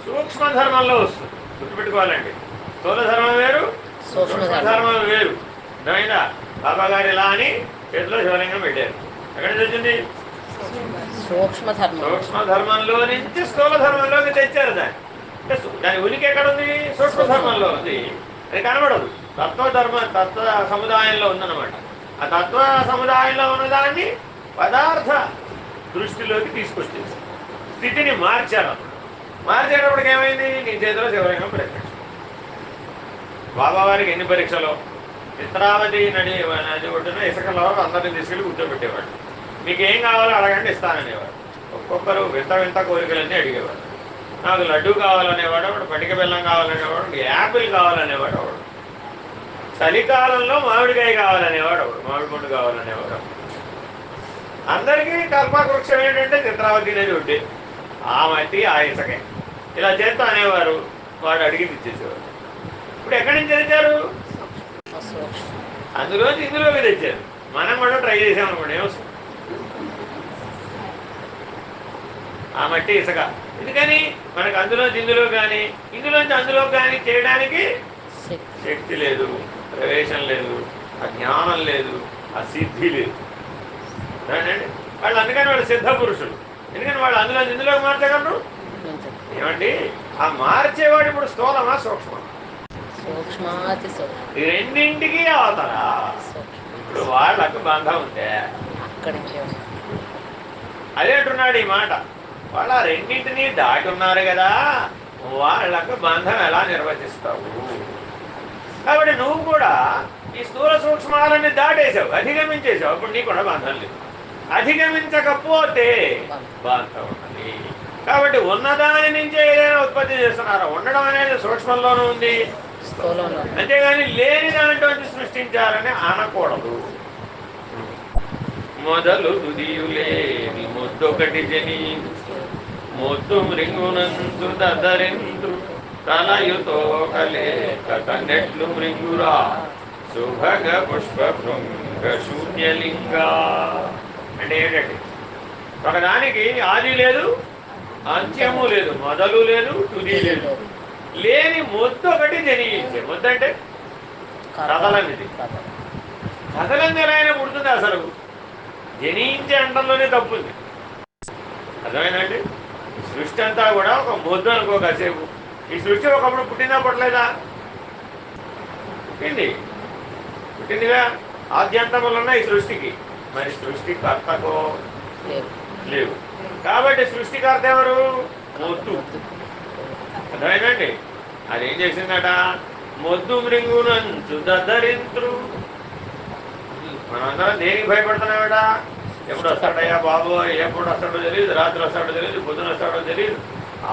సూక్ష్మ ధర్మంలో వస్తుంది. గుర్తుపెట్టుకోవాలండి. స్థూల ధర్మం వేరు, సూక్ష్మ ధర్మం వేరు. అర్థమైందా? బాబా గారు ఇలా అని చేతిలో శివలింగం పెట్టారు. ఎక్కడి నుంచి వచ్చింది? సూక్ష్మ ధర్మంలో నుంచి స్థూల ధర్మంలోకి తెచ్చారు దాన్ని. దాని ఉనికి ఎక్కడ ఉంది? సూక్ష్మ ధర్మంలో ఉంది. అది కనబడదు. తత్వ సముదాయంలో ఉందన్నమాట. ఆ తత్వ సముదాయంలో ఉన్నదాన్ని పదార్థ దృష్టిలోకి తీసుకొచ్చేది. స్థితిని మార్చారు. మార్చేటప్పటికి ఏమైంది? నీ చేతిలో శివలింగం ప్రత్యక్షం. బాబావారికి ఎన్ని పరీక్షలు! చిత్రావతి నది ఒడ్డున ఇసుకలో అందరిని తీసుకెళ్ళి కూర్చోబెట్టేవాడు. మీకు ఏం కావాలో అడగండి ఇస్తాననేవాడు. ఒక్కొక్కరు వింత వింత కోరికలన్నీ అడిగేవాడు. నాకు లడ్డు కావాలనేవాడు ఒకడు, పటిక బెల్లం కావాలనేవాడు, యాపిల్ కావాలనేవాడు ఒకడు, చలికాలంలో మామిడికాయ కావాలనేవాడు ఒకడు, మామిడి పండు కావాలనేవాడు. అందరికీ కల్పవృక్షం ఏంటంటే చిత్రావతి నది ఒడ్డే, ఆ మట్టి ఆ ఇసుకే. ఇలా చేస్తూ అనేవారు. వాడు అడిగింది ఇచ్చేసేవాడు. ఇప్పుడు ఎక్కడి నుంచి తెచ్చారు? అందులోంచి ఇందులోకి తెచ్చారు. మనం కూడా ట్రై చేసామనుకోండి, ఏమొస్తుంది? ఆ మట్టి ఇసుక. ఎందుకని? మనకు అందులోంచి ఇందులో కానీ ఇందులోంచి అందులో కానీ చేయడానికి శక్తి లేదు, ప్రవేశం లేదు, ఆ జ్ఞానం లేదు, ఆ సిద్ధి లేదు. అండి వాళ్ళు. అందుకని వాళ్ళు సిద్ధ పురుషులు. ఎందుకని వాళ్ళు అందులోంచి ఇందులోకి మార్చగలరు. ఏమండి? ఆ మార్చేవాడు ఇప్పుడు స్థూలమా సూక్ష్మమా? ఈ రెండింటికి అవతరా. ఇప్పుడు వాళ్ళకు బంధం ఉంటే అదే అంటున్నాడు ఈ మాట. వాళ్ళ రెండింటినీ దాటి ఉన్నారు కదా, వాళ్లకు బంధం ఎలా నిర్వచిస్తావు? కాబట్టి నువ్వు కూడా ఈ స్థూల సూక్ష్మాలన్నీ దాటేసావు, అధిగమించేసావు. అప్పుడు నీకు కూడా బంధం లేదు. అధిగమించకపోతే బంధం ఉన్నది. కాబట్టి ఉన్నదాని నుంచే ఏదైనా ఉత్పత్తి చేస్తున్నారా? ఉండడం అనేది సూక్ష్మంలోనూ ఉంది, అంతేగాని లేని దాంట్లో సృష్టించాలని అనకూడదు. మొదలు తుదియులేని మొద్దొకటి జని మొద్దు మృంగునందు దదరిందు తలయుతో కలేక కన్నెట్లు మృంగురా శుభగ పుష్ప భృంగ శూన్యలింగా. అంటే ఏంటంటే ఒకదానికి ఆది లేదు, అంత్యము లేదు, మొదలు లేదు, తుది లేదు. లేని మొద్దు ఒకటి జనించే. మొద్దు అంటే కథలనిది. కథలన్నీ ఎలా అయినా పుడుతుంది. అసలు జనించే అంటంలోనే తప్పుంది. అర్థమైందండి? సృష్టి అంతా కూడా ఒక మొద్దు అనుకో కాసేపు. ఈ సృష్టి ఒకప్పుడు పుట్టిందా పుట్టలేదా? పుట్టిందిగా. ఆద్యంతములున్న ఈ సృష్టికి. మరి సృష్టికర్తకో లేవు. కాబట్టి సృష్టికర్త ఎవరు? మొద్దు. అర్థమైందండి? అదేం చేసిందట? మొద్దు మృంగునంచు దద్దరింత్రు. మనందరం దేనికి భయపడుతున్నావిడ? ఎప్పుడు వస్తాడయ్యా బాబు, ఎప్పుడు వస్తాడో తెలియదు, రాత్రి వస్తాడో తెలియదు, పొద్దున వస్తాడో తెలియదు.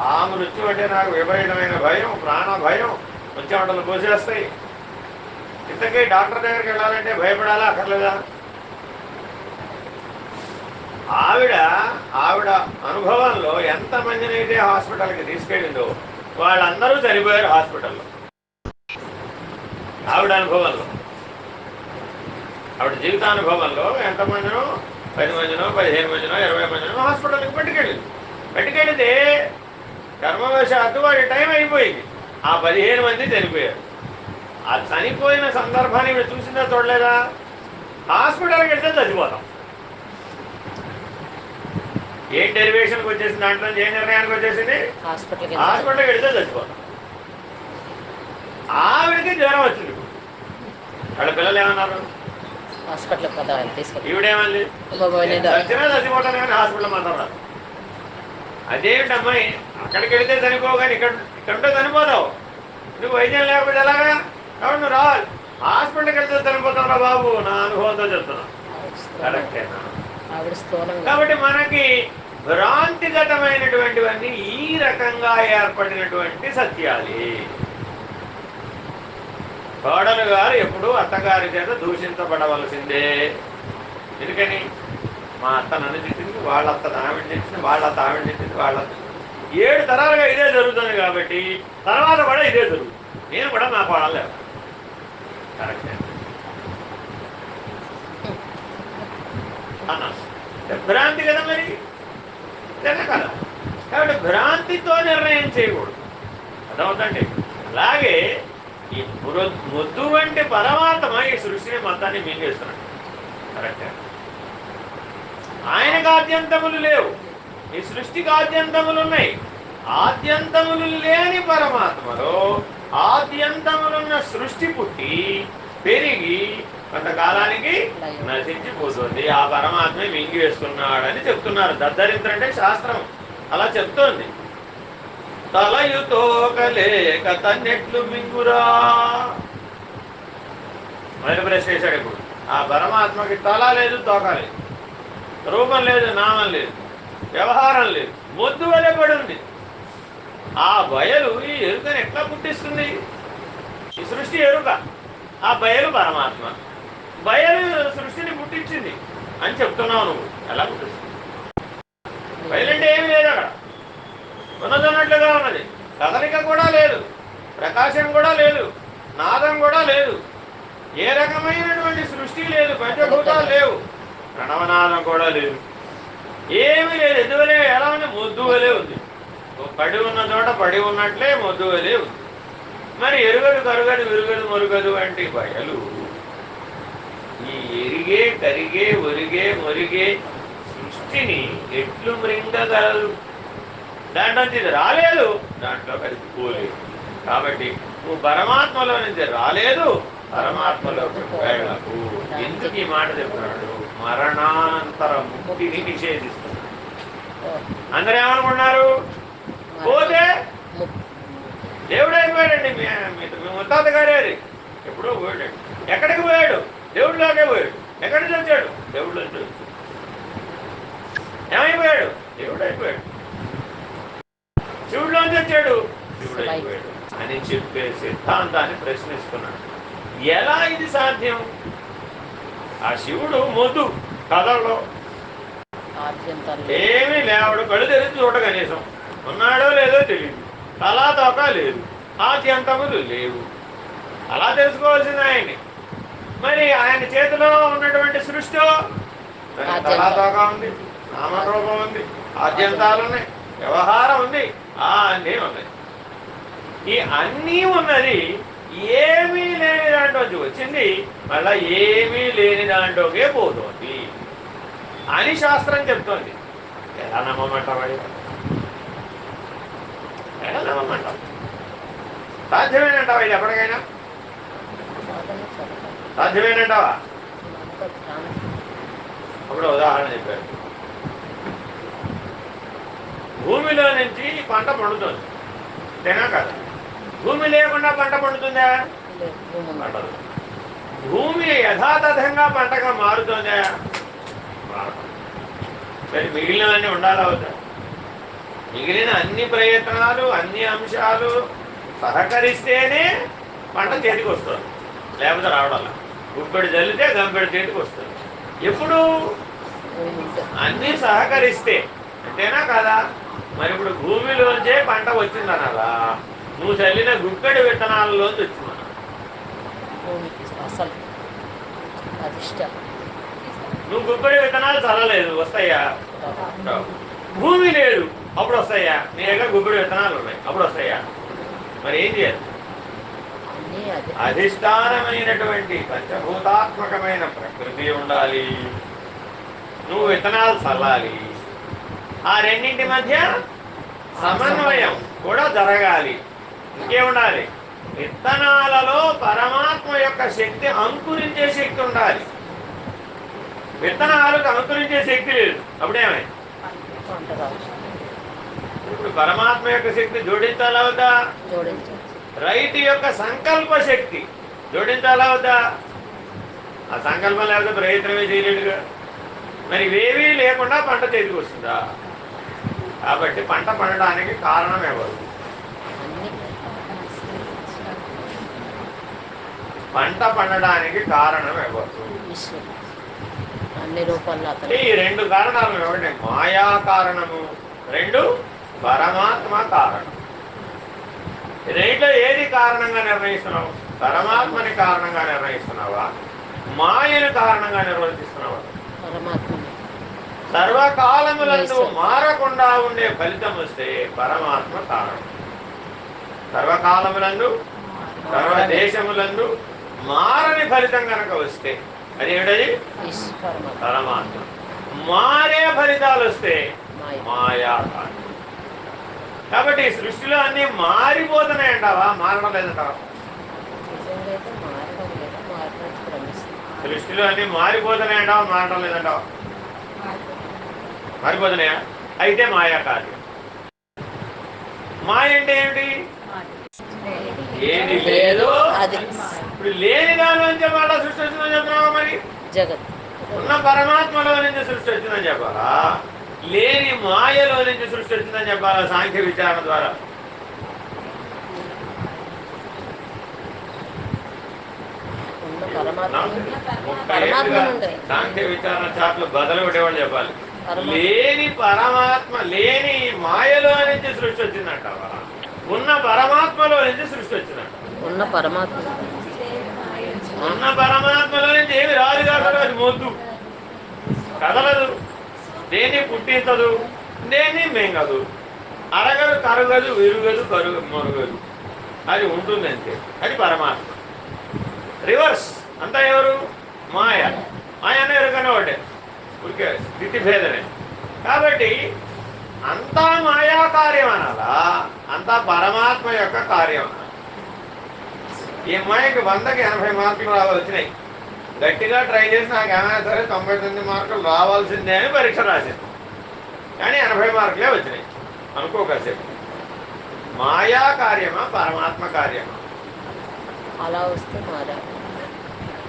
ఆ మృత్యు అంటే నాకు విపరీతమైన భయం, ప్రాణ భయం. వచ్చేవాటలు కోసేస్తాయి. ఇంతకీ డాక్టర్ దగ్గరికి వెళ్ళాలంటే భయపడాలా అక్కర్లేదా? ఆవిడ ఆవిడ అనుభవంలో ఎంతమందిని అయితే హాస్పిటల్కి తీసుకెళ్ళిందో వాళ్ళందరూ చనిపోయారు హాస్పిటల్లో. ఆవిడ అనుభవంలో, ఆవిడ జీవితానుభవంలో ఎంతమందినో 10 మందినో 15 మందినో 20 మందినో హాస్పిటల్కి పట్టుకెళితే కర్మవశాత్తు వాడి టైం అయిపోయింది. ఆ 15 మంది చనిపోయారు. ఆ చనిపోయిన సందర్భాన్ని ఇప్పుడు చూసిందా చూడలేదా? హాస్పిటల్కి వెళ్తే చచ్చిపోతాం. ఏం డెరివేషన్కి వచ్చేసింది? దాంట్లో ఏ నిర్ణయానికి వచ్చేసింది? హాస్పిటల్కి వెళ్తే చచ్చిపోతాం. ఆవిడకి జ్వరం వచ్చింది. వాళ్ళ పిల్లలు ఏమన్నారు? ఈవిడేమంది? చచ్చినా చచ్చిపోతాను కానీ హాస్పిటల్ మాత్రం రాదు. అదేమిటమ్మాయి, అక్కడికి వెళితే చనిపోవు కానీ ఇక్కడుంటే చనిపోతావు. నువ్వు వైద్యం లేకపోతే ఎలాగా? కాబట్టి నువ్వు రావాలి. హాస్పిటల్కి వెళ్తే చనిపోతావు రా బాబు, నా అనుభవంతో చెప్తున్నా. కరెక్టేనా? కాబట్టి మనకి భ్రాంతిగతమైనటువంటివన్నీ ఈ రకంగా ఏర్పడినటువంటి సత్యాలే. కోడలు గారు ఎప్పుడూ అత్తగారి చేత దూషించబడవలసిందే. ఎందుకని? మా అత్త నన్ను తిట్టింది, వాళ్ళ అత్త ఆవిడ తిట్టింది, వాళ్ళ అత్త ఆవిడ తిట్టింది, వాళ్ళ 7 తరాలుగా ఇదే జరుగుతుంది. కాబట్టి తర్వాత కూడా ఇదే జరుగుతుంది. నేను కూడా నా కోడలు కరెక్టే అన్నా. భ్రాంతి కదా మరి, ఇదేనా కదా? కాబట్టి భ్రాంతితో నిర్ణయం చేయకూడదు. అర్థమవుతండి. అలాగే ఈ మొద్దు వంటి పరమాత్మ ఈ సృష్టిని మొత్తాన్ని మింగేస్తున్నాడు. కరెక్టే. ఆయనకు ఆద్యంతములు లేవు, ఈ సృష్టికి ఆద్యంతములు ఉన్నాయి. ఆద్యంతములు లేని పరమాత్మలో ఆద్యంతములున్న సృష్టి పుట్టి పెరిగి కొంతకాలానికి నశించిపోతుంది. ఆ పరమాత్మే మింగేస్తున్నాడని చెప్తున్నారు. దద్దరిద్ర అంటే శాస్త్రం అలా చెప్తోంది. తలయుతోకలేక తన్నెట్లు మింగురా. మొదటి ప్రశ్న వేశాడు. ఇప్పుడు ఆ పరమాత్మకి తల లేదు, తోక లేదు, రూపం లేదు, నామం లేదు, వ్యవహారం లేదు, మొద్దు వలె పడి ఉంది. ఆ బయలు ఈ ఎరుకని ఎట్లా పుట్టిస్తుంది? ఈ సృష్టి ఎరుక, ఆ బయలు పరమాత్మ. బయలు సృష్టిని పుట్టించింది అని చెప్తున్నావు నువ్వు. ఎలా పుట్టిస్తుంది? బయలంటే ఏమి లేదు, అక్కడ ఉన్నదన్నట్లుగా ఉన్నది. కదలిక కూడా లేదు, ప్రకాశం కూడా లేదు, నాదం కూడా లేదు, ఏ రకమైనటువంటి సృష్టి లేదు, పంచభూతాలు లేవు, ప్రణవనాదం కూడా లేదు, ఏమీ లేదు. ఎందువలే ఎలా ఉంది? మొద్దు వలే ఉంది. పడి ఉన్న చోట పడి ఉన్నట్లే మొద్దు వలే ఉంది. మరి ఎరుగదు కరుగదు విరుగదు మొరుగదు అంటే బయలు ఈ ఎరిగే కరిగే ఒరిగే మొరిగే సృష్టిని ఎట్లు మృంగగలదు? దాంట్లోంచి ఇది రాలేదు, దాంట్లో కలిసిపోలేదు. కాబట్టి నువ్వు పరమాత్మలో నుంచి రాలేదు, పరమాత్మలోకి వెళ్ళకు. ఎందుకు ఈ మాట చెప్తున్నాడు? మరణానంతర ముక్తిని నిషేధిస్తున్నాడు. అందరూ ఏమనుకున్నారు? పోతే దేవుడు అయిపోయాడండి. మీ ముత్తాత గారేది ఎప్పుడో పోయాడు. ఎక్కడికి పోయాడు? దేవుడిలోకే పోయాడు. ఎక్కడి నుంచి వచ్చాడు? దేవుడిలోంచి వచ్చాడు. ఏమైపోయాడు? దేవుడు అయిపోయాడు. శివుడిలోంచి వచ్చాడు, శివుడు అయిపోయాడు అని చెప్పే సిద్ధాంతాన్ని ప్రశ్నిస్తున్నాడు. ఎలా ఇది సాధ్యం? ఆ శివుడు మొద్దు, కథలో ఏమీ లేవడు, కళ్ళు తెరిచి చూడ కనీసం ఉన్నాడో లేదో తెలియదు, తలా తోక లేదు, ఆద్యంతములు లేవు. అలా తెలుసుకోవాల్సింది ఆయన్ని. మరి ఆయన చేతిలో ఉన్నటువంటి సృష్టి తలా తోక ఉంది, నామరూపం ఉంది, ఆద్యంతాలు ఉన్నాయి, వ్యవహారం ఉంది, అన్నీ ఉన్నాయి. ఈ అన్నీ ఉన్నది ఏమీ లేని దాంట్లోంచి వచ్చింది, మళ్ళా ఏమీ లేని దాంట్లోకే పోతుంది అని శాస్త్రం చెప్తోంది. ఎలా నమ్మమంటావా? ఎలా నమ్మమంటావు? సాధ్యమేనంటావా? ఇది ఎప్పటికైనా సాధ్యమేనంటావా? అప్పుడు ఉదాహరణ చెప్పారు. భూమిలో నుంచి పంట పండుతుంది, అంతేనా కదా? భూమి లేకుండా పంట పండుతుందా? పండదు. భూమి యథాతథంగా పంటగా మారుతుందా? మరి మిగిలినవన్నీ ఉండాలా అవుతా? మిగిలిన అన్ని ప్రయత్నాలు, అన్ని అంశాలు సహకరిస్తేనే పంట చేతికి వస్తుంది. లేకపోతే రావడాల. గుప్పెడు చల్లితే గంపెడు చేతికి వస్తుంది. ఎప్పుడు అన్నీ సహకరిస్తే అంతేనా కదా. మరి ఇప్పుడు భూమిలోంచే పంట వచ్చిందనాలా, నువ్వు చల్లిన గుప్పెడు విత్తనాలలోంచి వచ్చిందనా? అసలు నువ్వు గుప్పెడు విత్తనాలు చల్లలేదు, వస్తాయా? భూమి లేదు, అప్పుడు వస్తాయా? నీ దగ్గర గుప్పెడు విత్తనాలు ఉన్నాయి, అప్పుడు వస్తాయా? మరి ఏం చేయాలి? అధిష్టానమైనటువంటి పంచభూతాత్మకమైన ప్రకృతి ఉండాలి, నువ్వు విత్తనాలు చల్లాలి, ఆ రెండింటి మధ్య సమన్వయం కూడా జరగాలి. ఇంకేముండాలి? విత్తనాలలో పరమాత్మ యొక్క శక్తి అంకురించే శక్తి ఉండాలి. విత్తనాలకు అంకురించే శక్తి లేదు, అప్పుడేమై? ఇప్పుడు పరమాత్మ యొక్క శక్తి జోడించాలా వద్దా? రైతు యొక్క సంకల్ప శక్తి జోడించాలా వద్దా? ఆ సంకల్పం లేకపోతే ప్రయత్నమే చేయలేడుగా. మరి ఇవేవీ లేకుండా పంట చేతికి వస్తుందా? కాబట్టి పంట పండడానికి కారణం ఎవరు? పంట పండడానికి కారణం ఎవరు? ఈ రెండు కారణాలు ఒకటి మాయా కారణము, రెండు పరమాత్మ కారణం. రెంట్లో ఏది కారణంగా నిర్ణయిస్తున్నావు? పరమాత్మని కారణంగా నిర్ణయిస్తున్నావా, మాయను కారణంగా నిర్వర్తిస్తున్నావా? సర్వకాలములందు మారకుండా ఉండే ఫలితం వస్తే పరమాత్మ కారణం. సర్వకాలములందు సర్వదేశములందు మారని ఫలితం కనుక వస్తే అదేమిటది? పరమాత్మ. మారే ఫలితాలు వస్తే మాయా కారణం. కాబట్టి సృష్టిలో అన్నీ మారిపోతున్నాయంటావా, మారడం లేదంటావా? సృష్టిలో అన్నీ మారిపోతున్నాయంటావా, మారడం లేదంటావా? మారిపోతున్నాయా? అయితే మాయా కార్యం. మాయ అంటే ఏమిటి? ఏది లేదో ఇప్పుడు లేని దాని నుంచి మళ్ళా సృష్టి వచ్చిందని చెప్తున్నావా? మరి జగత్ ఉన్న పరమాత్మలో నుంచి సృష్టి వచ్చిందని చెప్పాలా, లేని మాయలో నుంచి సృష్టి వచ్చిందని చెప్పాలా? సాంఖ్య విచారణ ద్వారా సాంఖ్య విచారణ చాట్లు బదులు పెట్టేవాళ్ళు చెప్పాలి. లేని పరమాత్మ లేని మాయలో నుంచి సృష్టి వచ్చిందంటావా, ఉన్న పరమాత్మలో నుంచి సృష్టి వచ్చిందంట? ఉన్న పరమాత్మలో నుంచి ఏమి రాదు కాదు, అది మొద్దు కదలదు, దేన్ని పుట్టించదు, దేన్ని మెంగదు, అరగదు, కరగదు, విరుగదు, మరుగదు, అది ఉంటుంది అంతే. అది పరమాత్మ. రివర్స్ అంతా ఎవరు? మాయ. మాయ అనే ఎరుకనే ఒకటే, ఊరికే స్థితి భేదమే. కాబట్టి అంతా మాయా కార్యం అనాలా, అంతా పరమాత్మ యొక్క కార్యం అనాలి. ఈ అమ్మాయికి 100కి 80 మార్కులు వచ్చినాయి. గట్టిగా ట్రై చేసి నాకు ఏమైనా సరే 99 మార్కులు రావాల్సిందే అని పరీక్ష రాశాను, కానీ 80 మార్కులే వచ్చినాయి. అనుకోకసేపు. మాయా కార్యమా పరమాత్మ కార్యమా? అలా వస్తే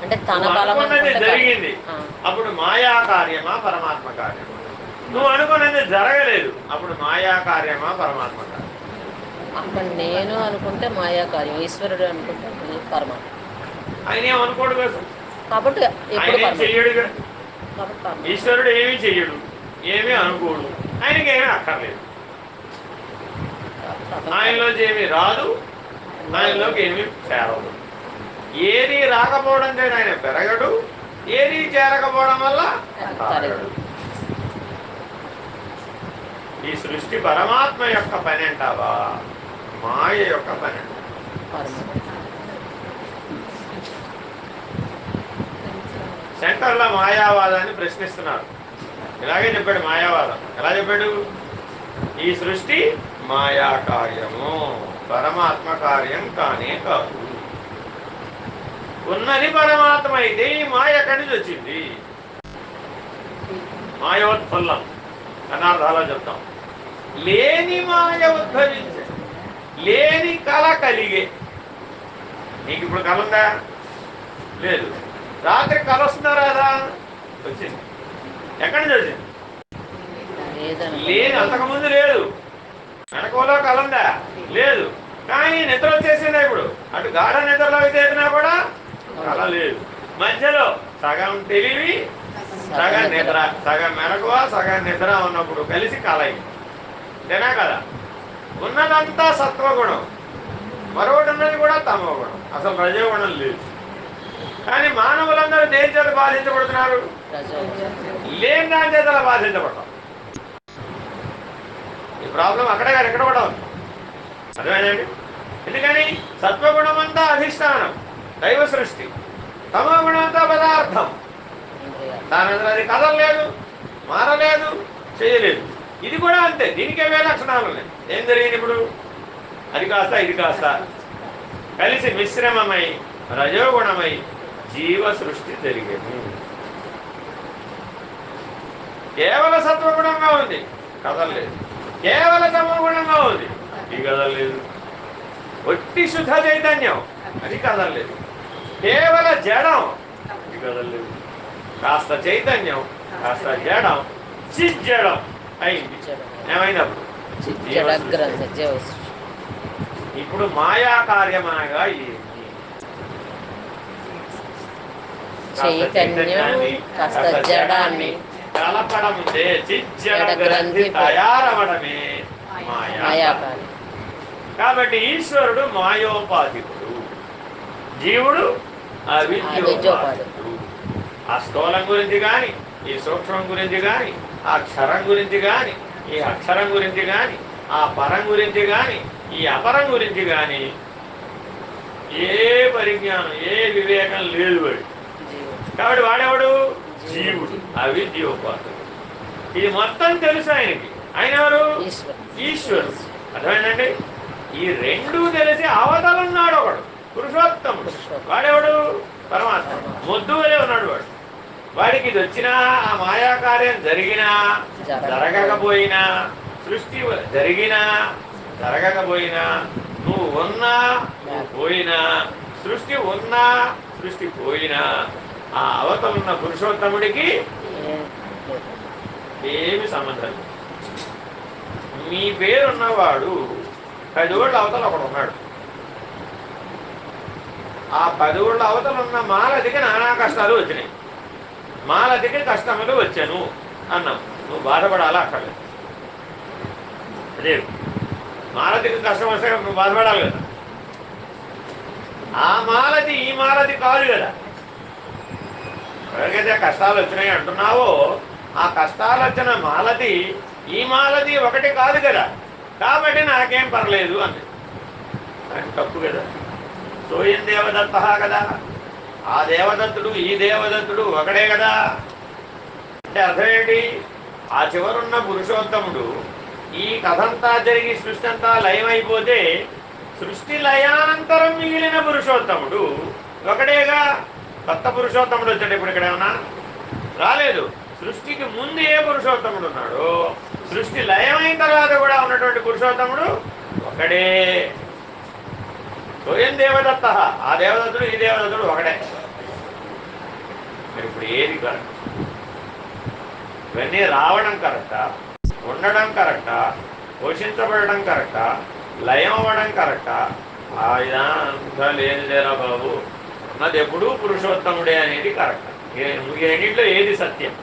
అంటే అనుకున్నది జరిగింది, అప్పుడు మాయా కార్యమా పరమాత్మ కార్యమా? నువ్వు అనుకున్నది జరగలేదు, అప్పుడు మాయా కార్యమా పరమాత్మ కార్యం? అక్కడ నేను అనుకుంటే మాయా కార్యం, ఈశ్వరుడు అనుకుంటే పరమాత్మ. ఆయన ఏమనుకోడు కదా, కాబట్టి ఆయన చెయ్యడుగా. ఈశ్వరుడు ఏమీ చెయ్యడు, ఏమీ అనుకోడు, ఆయనకి ఏమీ అక్కర్లేదు. ఆయనలోంచి ఏమీ రాదు, ఆయనలోకి ఏమీ చేరదు. ఏది రాకపోవడం చేత ఆయన పెరగడు, ఏది చేరకపోవడం వల్ల పెరగడు. ఈ సృష్టి పరమాత్మ యొక్క పని అంటావా, మాయ యొక్క పని అంటావా? సెంటర్లో మాయావాదాన్ని ప్రశ్నిస్తున్నారు. ఇలాగే చెప్పాడు మాయావాదం. ఎలా చెప్పాడు? ఈ సృష్టి మాయా కార్యము, పరమాత్మ కార్యం కానే కాదు. ఉన్నది పరమాత్మ అయితే ఈ మాయ ఎక్కడి నుంచి వచ్చింది? మాయోత్ఫుల్లం అనార్థాలో చెప్తాం. లేని మాయ ఉద్భవించే, లేని కళ కలిగే. నీకు ఇప్పుడు కళ ఉందా? లేదు. రాత్రి కళ వస్తుందా రాదా? వచ్చింది. ఎక్కడి నుంచి వచ్చింది? లేదు, అంతకుముందు లేదు. వెనకలో కళ ఉందా? లేదు. కానీ నిద్ర వచ్చేసిందా ఇప్పుడు? అటు గాఢ నిద్రలో అయితే కూడా అలా లేదు. మధ్యలో సగం తెలివి, సగం నిద్ర, సగం మెలకువ, సగం నిద్ర ఉన్నప్పుడు కలిసి కలయి. అంతేనా కదా? ఉన్నదంతా సత్వగుణం, మరొకటి ఉన్నది కూడా తమోగుణం, అసలు రజోగుణం లేదు. కానీ మానవులందరూ దేని చేత బాధించబడుతున్నారు? లేని దాని చేత బాధించబడతాం. ఈ ప్రాబ్లం అక్కడే కాదు, ఎక్కడ కూడా ఉంది. అర్థమైందండి? ఎందుకని సత్వగుణం అంతా అధిష్టానం, దైవ సృష్టి, తమో గుణం అంతా పదార్థం. దాని అందరూ అది కదలలేదు, మారలేదు, చేయలేదు. ఇది కూడా అంతే, దీనికే వే లక్షణాలు ఉన్నాయి. ఏం జరిగింది ఇప్పుడు? అది కాస్త ఇది కాస్త కలిసి మిశ్రమమై రజోగుణమై జీవ సృష్టి జరిగేది. కేవల సత్వగుణంగా ఉంది, కదలలేదు. కేవల తమోగుణంగా ఉంది, అది కదలలేదు. ఒట్టి శుద్ధ చైతన్యం, అది కదలలేదు. కేవల జడం, అది కదలలేదు. కాస్త చైతన్యం, కాస్త జడం, చిజ్జడం అయింది. ఏమైనప్పుడు ఇప్పుడు మాయా కార్యమనగా ఏంటి? చైతన్యాన్ని కాస్త జడాన్ని కలపడం, చిజ్జడ గ్రంథి తయారవడమే మాయాకార్యం. కాబట్టి ఈశ్వరుడు మాయోపాధికుడు, జీవుడు అవిద్యోపాధికుడు. ఆ స్థూలం గురించి కానీ, ఈ సూక్ష్మం గురించి కానీ, ఆ క్షరం గురించి కానీ, ఈ అక్షరం గురించి కానీ, ఆ పరం గురించి కానీ, ఈ అపరం గురించి కానీ ఏ పరిజ్ఞానం, ఏ వివేకం లేదు వాడు. కాబట్టి వాడెవడు? జీవుడు, అవిద్యోపాధికుడు. ఇది మొత్తం తెలుసు ఆయనకి. ఆయన ఎవరు? ఈశ్వరుడు. అర్థమైందండి? ఈ రెండూ తెలిసి అవతలున్నాడు ఒకడు, పురుషోత్తముడు. వాడెవడు? పరమాత్మ. మొద్దువలే ఉన్నాడు వాడు. వాడికి ఇది వచ్చినా, ఆ మాయాకార్యం జరిగినా జరగకపోయినా, సృష్టి జరిగినా జరగకపోయినా, నువ్వు ఉన్నా నువ్వు పోయినా, సృష్టి ఉన్నా సృష్టి పోయినా, ఆ అవతలున్న పురుషోత్తముడికి ఏమి సంబంధం లేదు. మీ పేరున్నవాడు 10 ఊళ్ళ అవతల ఒకడు ఉన్నాడు. ఆ 10 ఊళ్ళ అవతల ఉన్న మాలతికి నానా కష్టాలు వచ్చినాయి. మాలతికి కష్టములు వచ్చాను అన్నాం. నువ్వు బాధపడాలా? అక్కర్లేదు. అదే మాలతికి కష్టం వస్తే నువ్వు బాధపడాలి కదా. ఆ మాలతి ఈ మాలతి కాదు కదా. ఎవరికైతే కష్టాలు వచ్చినాయి అంటున్నావో, ఆ కష్టాలు వచ్చిన మాలతి ఈ మాలతి ఒకటి కాదు కదా. కాబట్టి నాకేం పర్లేదు అంది. అది తప్పు కదా. సోయం దేవదత్త కదా. ఆ దేవదత్తుడు ఈ దేవదత్తుడు ఒకడే కదా. అంటే అర్థం ఏంటి? ఆ చివరున్న పురుషోత్తముడు ఈ కథంతా జరిగి సృష్టి అంతా లయమైపోతే సృష్టి లయానంతరం మిగిలిన పురుషోత్తముడు ఒకడేగా. కొత్త పురుషోత్తముడు వచ్చాడు ఇప్పుడు ఇక్కడ ఏమన్నా? రాలేదు. సృష్టికి ముందు ఏ పురుషోత్తముడు ఉన్నాడో, సృష్టి లయమైన తర్వాత కూడా ఉన్నటువంటి పురుషోత్తముడు ఒకడే. స్వయం దేవదత్త. ఆ దేవదత్తుడు ఈ దేవదత్తుడు ఒకడే. మరి ఇప్పుడు ఏది కరెక్ట్? ఇవన్నీ రావడం కరెక్టా? ఉండడం కరెక్టా? పోషించబడడం కరెక్టా? లయం అవ్వడం కరెక్టా? ఇదంతా లేనిదేరా బాబు. ఉన్నది ఎప్పుడూ పురుషోత్తముడే అనేది కరెక్ట్. ఎన్నింటిలో ఏది సత్యం?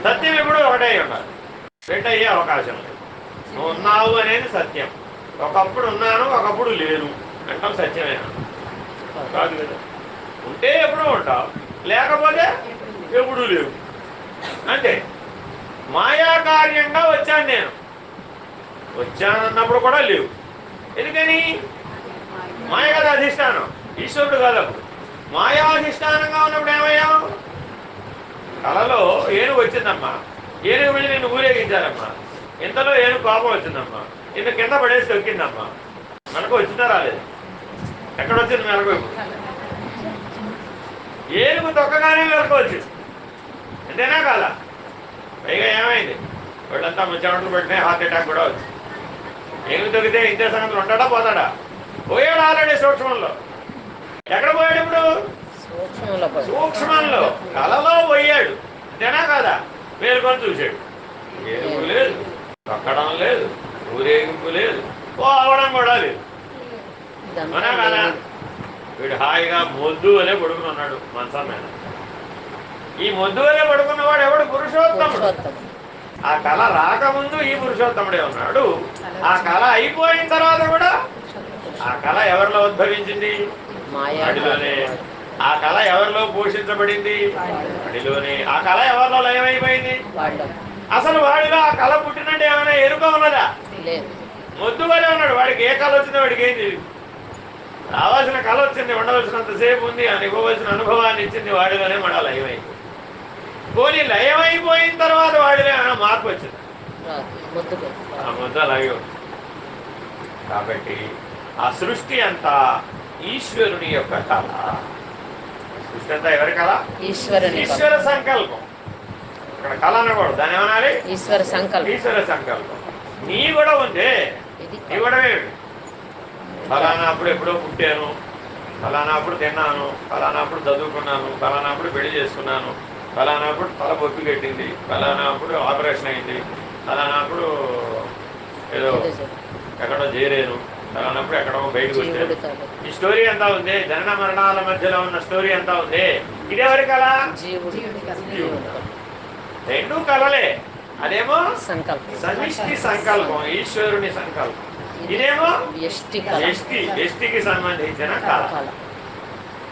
సత్యం ఎప్పుడూ ఒకటే ఉండాలి. సెట్ అయ్యే అవకాశం లేదు. నువ్వు ఉన్నావు అనేది సత్యం. ఒకప్పుడు ఉన్నాను, ఒకప్పుడు లేను అంటాం సత్యమేనా? కాదు కదా. ఉంటే ఎప్పుడూ ఉంటావు, లేకపోతే ఎప్పుడూ లేవు. అంతే. మాయాకార్యంగా వచ్చాను నేను. వచ్చానన్నప్పుడు కూడా లేవు. ఎందుకని? మాయ కదా అధిష్టానం, ఈశ్వరుడు కాదు. అప్పుడు మాయాధిష్టానంగా ఉన్నప్పుడు ఏమయ్యావు? కళలో ఏనుగు వచ్చిందమ్మా, ఏనుగు వెళ్ళి నేను ఊరేగించారమ్మా. ఇంతలో ఏనుగు కోపం వచ్చిందమ్మా, ఇంత కింద పడేసి తొక్కిందమ్మా. మెలకు వచ్చిందా? రాలేదు. ఎక్కడొచ్చింది మెలకు? ఏనుగు తొక్కగానే మెలకు వచ్చింది. అంతేనా కాదా? పైగా ఏమైంది? వాళ్ళంతా ముచ్చమట్లు పెట్టినాయి, హార్ట్ అటాక్ కూడా వచ్చింది. ఏనుగు తొక్కితే ఇంతే సంగతులు ఉంటాడా పోతాడా? పోయాడు ఆల్రెడీ సూక్ష్మంలో. ఎక్కడ పోయాడు ఇప్పుడు? సూక్ష్మంలో. కళలో పోయాడు. అంతేనా కాదా? మేలుకొని చూశాడు. ఏనుగు లేదు, తొక్కడం లేదు, ఊరేగింపు లేదు, పోవడం కూడా లేదు. అవునా కాదా? వీడు హాయిగా మొద్దు అనే పడుకుని ఉన్నాడు మంచం మీద. ఈ మొద్దు అనే పడుకున్నవాడు ఎవడు? పురుషోత్తముడు. ఆ కళ రాకముందు ఈ పురుషోత్తముడే ఉన్నాడు. ఆ కళ అయిపోయిన తర్వాత కూడా ఆ కళ ఎవరిలో ఉద్భవించింది? వాడిలోనే. ఆ కళ ఎవరిలో పోషించబడింది? వాడిలోనే. ఆ కళ ఎవరిలో లయమైపోయింది? అసలు వాడిలో ఆ కళ పుట్టినట్టు ఏమైనా ఎరుక ఉన్నదా? మొద్దుగానే ఉన్నాడు. వాడికి ఏ కళ వచ్చిందో వాడికి ఏం తెలియదు. రావాల్సిన కళ వచ్చింది, ఉండవలసినంతసేపు ఉంది, అని ఇవ్వవలసిన అనుభవాన్ని ఇచ్చింది, వాడిలోనే మన లయమైపోయింది. పోనీ లయమైపోయిన తర్వాత వాడిలో ఏమైనా మార్పు వచ్చింది? ఆ ముద్ద అలాగే ఉంది. కాబట్టి ఆ సృష్టి అంతా ఈశ్వరుని యొక్క కళ. సృష్టి అంతా ఎవరి కళ? ఈశ్వర సంకల్పం. ఇక్కడ కళ అనకూడదు, దాని ఏమనాలి? ఈశ్వర సంకల్పం. నీ కూడా ఉంది. నీ కూడా ఫలానా అప్పుడు ఎప్పుడో పుట్టాను, ఫలానా అప్పుడు తిన్నాను, ఫలానా అప్పుడు చదువుకున్నాను, ఫలానా అప్పుడు పెళ్లి చేసుకున్నాను, ఫలానా అప్పుడు తల బొప్పి కట్టింది, ఫలానా అప్పుడు ఆపరేషన్ అయింది, ఫలానా అప్పుడు ఏదో ఎక్కడో చేరాను, ఫలానప్పుడు ఎక్కడో బయటకు వచ్చాను. ఈ స్టోరీ అంతా ఉంది. జనన మరణాల మధ్యలో ఉన్న స్టోరీ అంతా ఉంది. ఇదెవరి కళ? రెండు కళలే. అదేమో సమిష్టి సంకల్పం, ఈశ్వరుని సంకల్పం. ఇదేమో వ్యష్టికి సంబంధించిన కళ.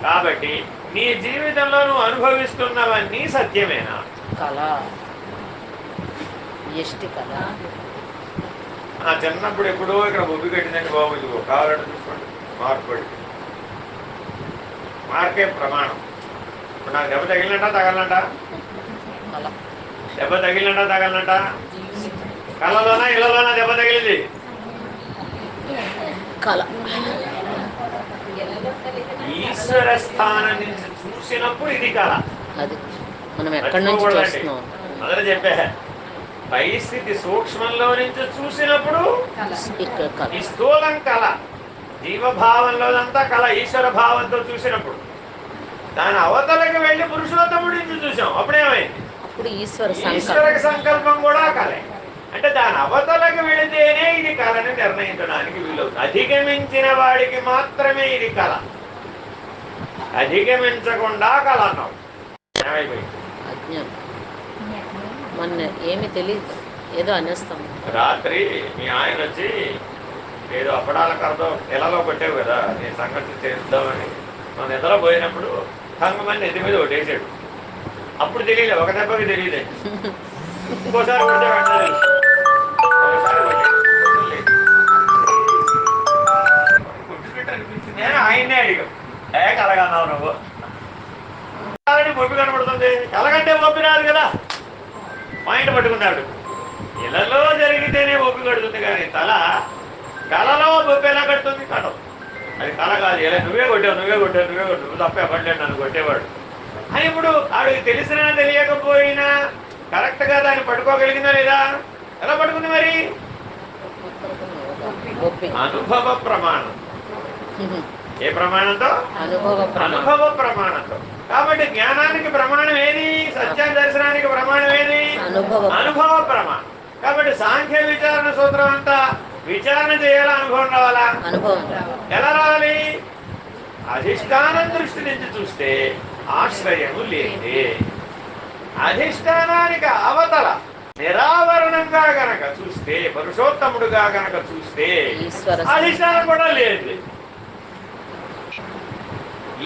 కాబట్టి నీ జీవితంలో నువ్వు అనుభవిస్తున్నవన్నీ సత్యమేనా? నా చిన్నప్పుడు ఎప్పుడో ఇక్కడ బొబ్బి కట్టిందండి బాబు, ఇదిగో కావాలంటే చూసుకోండి, మార్పుపడి మార్కే ప్రమాణం. ఇప్పుడు నాకు దెబ్బ తగిలినట్ట తగలనంట? దెబ్బ తగిలినట్ట తగలనంట? కళ్ళలోనా ఇళ్లలోనా దెబ్బ తగిలింది? ఈశ్వర స్థానం నుంచి చూసినప్పుడు ఇది కళ. మొదలు చెప్పా, పరిస్థితి సూక్ష్మంలో నుంచి చూసినప్పుడు ఈ స్థూలం కళ. జీవభావంలోదంతా కళ. ఈశ్వర భావంతో చూసినప్పుడు దాని అవతలకి వెళ్ళి పురుషోత్తముడి నుంచి చూసాం, అప్పుడేమైంది? ఈశ్వర సంకల్పం కూడా కళే. అంటే దాని అవతలకి వెళితేనే ఇది కళని నిర్ణయించడానికి వీలవుతుంది. అధిగమించిన వాడికి మాత్రమే ఇది కళ. అధిగమించకుండా కళ అన్నావు, ఏమైపోయింది? ఏమి తెలియదు, ఏదో అనేస్తాం. రాత్రి మీ ఆయన వచ్చి ఏదో అప్పడాల కరదో ఎలాలో కొట్టావు కదా, నేను సంగతి చేద్దామని మన నిద్ర పోయినప్పుడు కంగమని నెత్తి మీద ఒకటేసాడు. అప్పుడు తెలియలే, ఒక దెబ్బకి తెలియలే. ఇంకోసారి కొట్టే వెంటనే కొట్టినట్టు అనిపించింది. నేను ఆయన్నే అడిగా, కలగన్నావు నువ్వు? బొప్పి కనబడుతుంది, కలగంటే బొప్పి రాదు కదా. పాయింట్ పట్టుకున్నాడు. ఇళ్లలో జరిగితేనే బొప్పి కడుతుంది, కానీ కళలో బొప్పి ఎలా కడుతుంది? కడవు. అది కళ కాదు. ఎలా నువ్వే కొట్టావు, నువ్వు తప్పే పడలేడు నన్ను కొట్టేవాడు అని. ఇప్పుడు ఆవిడకి తెలిసినా తెలియకపోయినా కరెక్ట్గా దాన్ని పట్టుకోగలిగిందా లేదా? ఎలా పట్టుకుంది మరి? అనుభవ ప్రమాణం. ఏ ప్రమాణంతో? అనుభవ ప్రమాణంతో. కాబట్టి జ్ఞానానికి ప్రమాణం ఏది? సత్య దర్శనానికి ప్రమాణం ఏది? అనుభవ ప్రమాణం. కాబట్టి సాంఖ్య విచారణ సూత్రం అంతా విచారణ చేయాలా, అనుభవం రావాలా? ఎలా రావాలి? అధిష్టానం దృష్టి నుంచి చూస్తే ఆశ్రయము లేదే. అధిష్టానానికి అవతల నిరావరణంగా గనక చూస్తే, పురుషోత్తముడుగా గనక చూస్తే అధిష్టానం కూడా లేదు.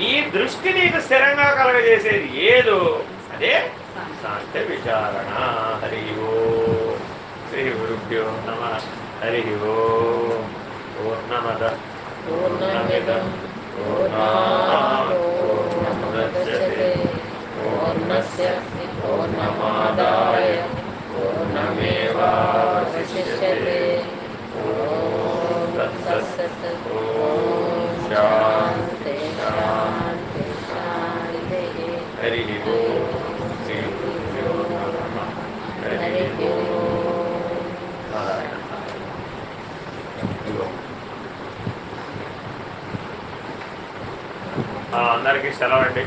ఈ దృష్టి నీకు స్థిరంగా కలగజేసేది ఏదో అదే సాంఖ్య విచారణ. హరి ఓం శ్రీ గురుభ్యో నమః. హరి ఓం. పూర్ణమద పూర్ణమిదం పూర్ణాత్ పూర్ణముదచ్యతే పూర్ణస్య పూర్ణమాదాయ పూర్ణమేవావశిష్యతే. ఓం తత్సత్. ఓం శాంతి శాంతి శాంతి. హరి ఓం. శ్రీ గురుభ్యో నమః. హరి ఓం. నారాయణ. అందరికీ సెలవండి.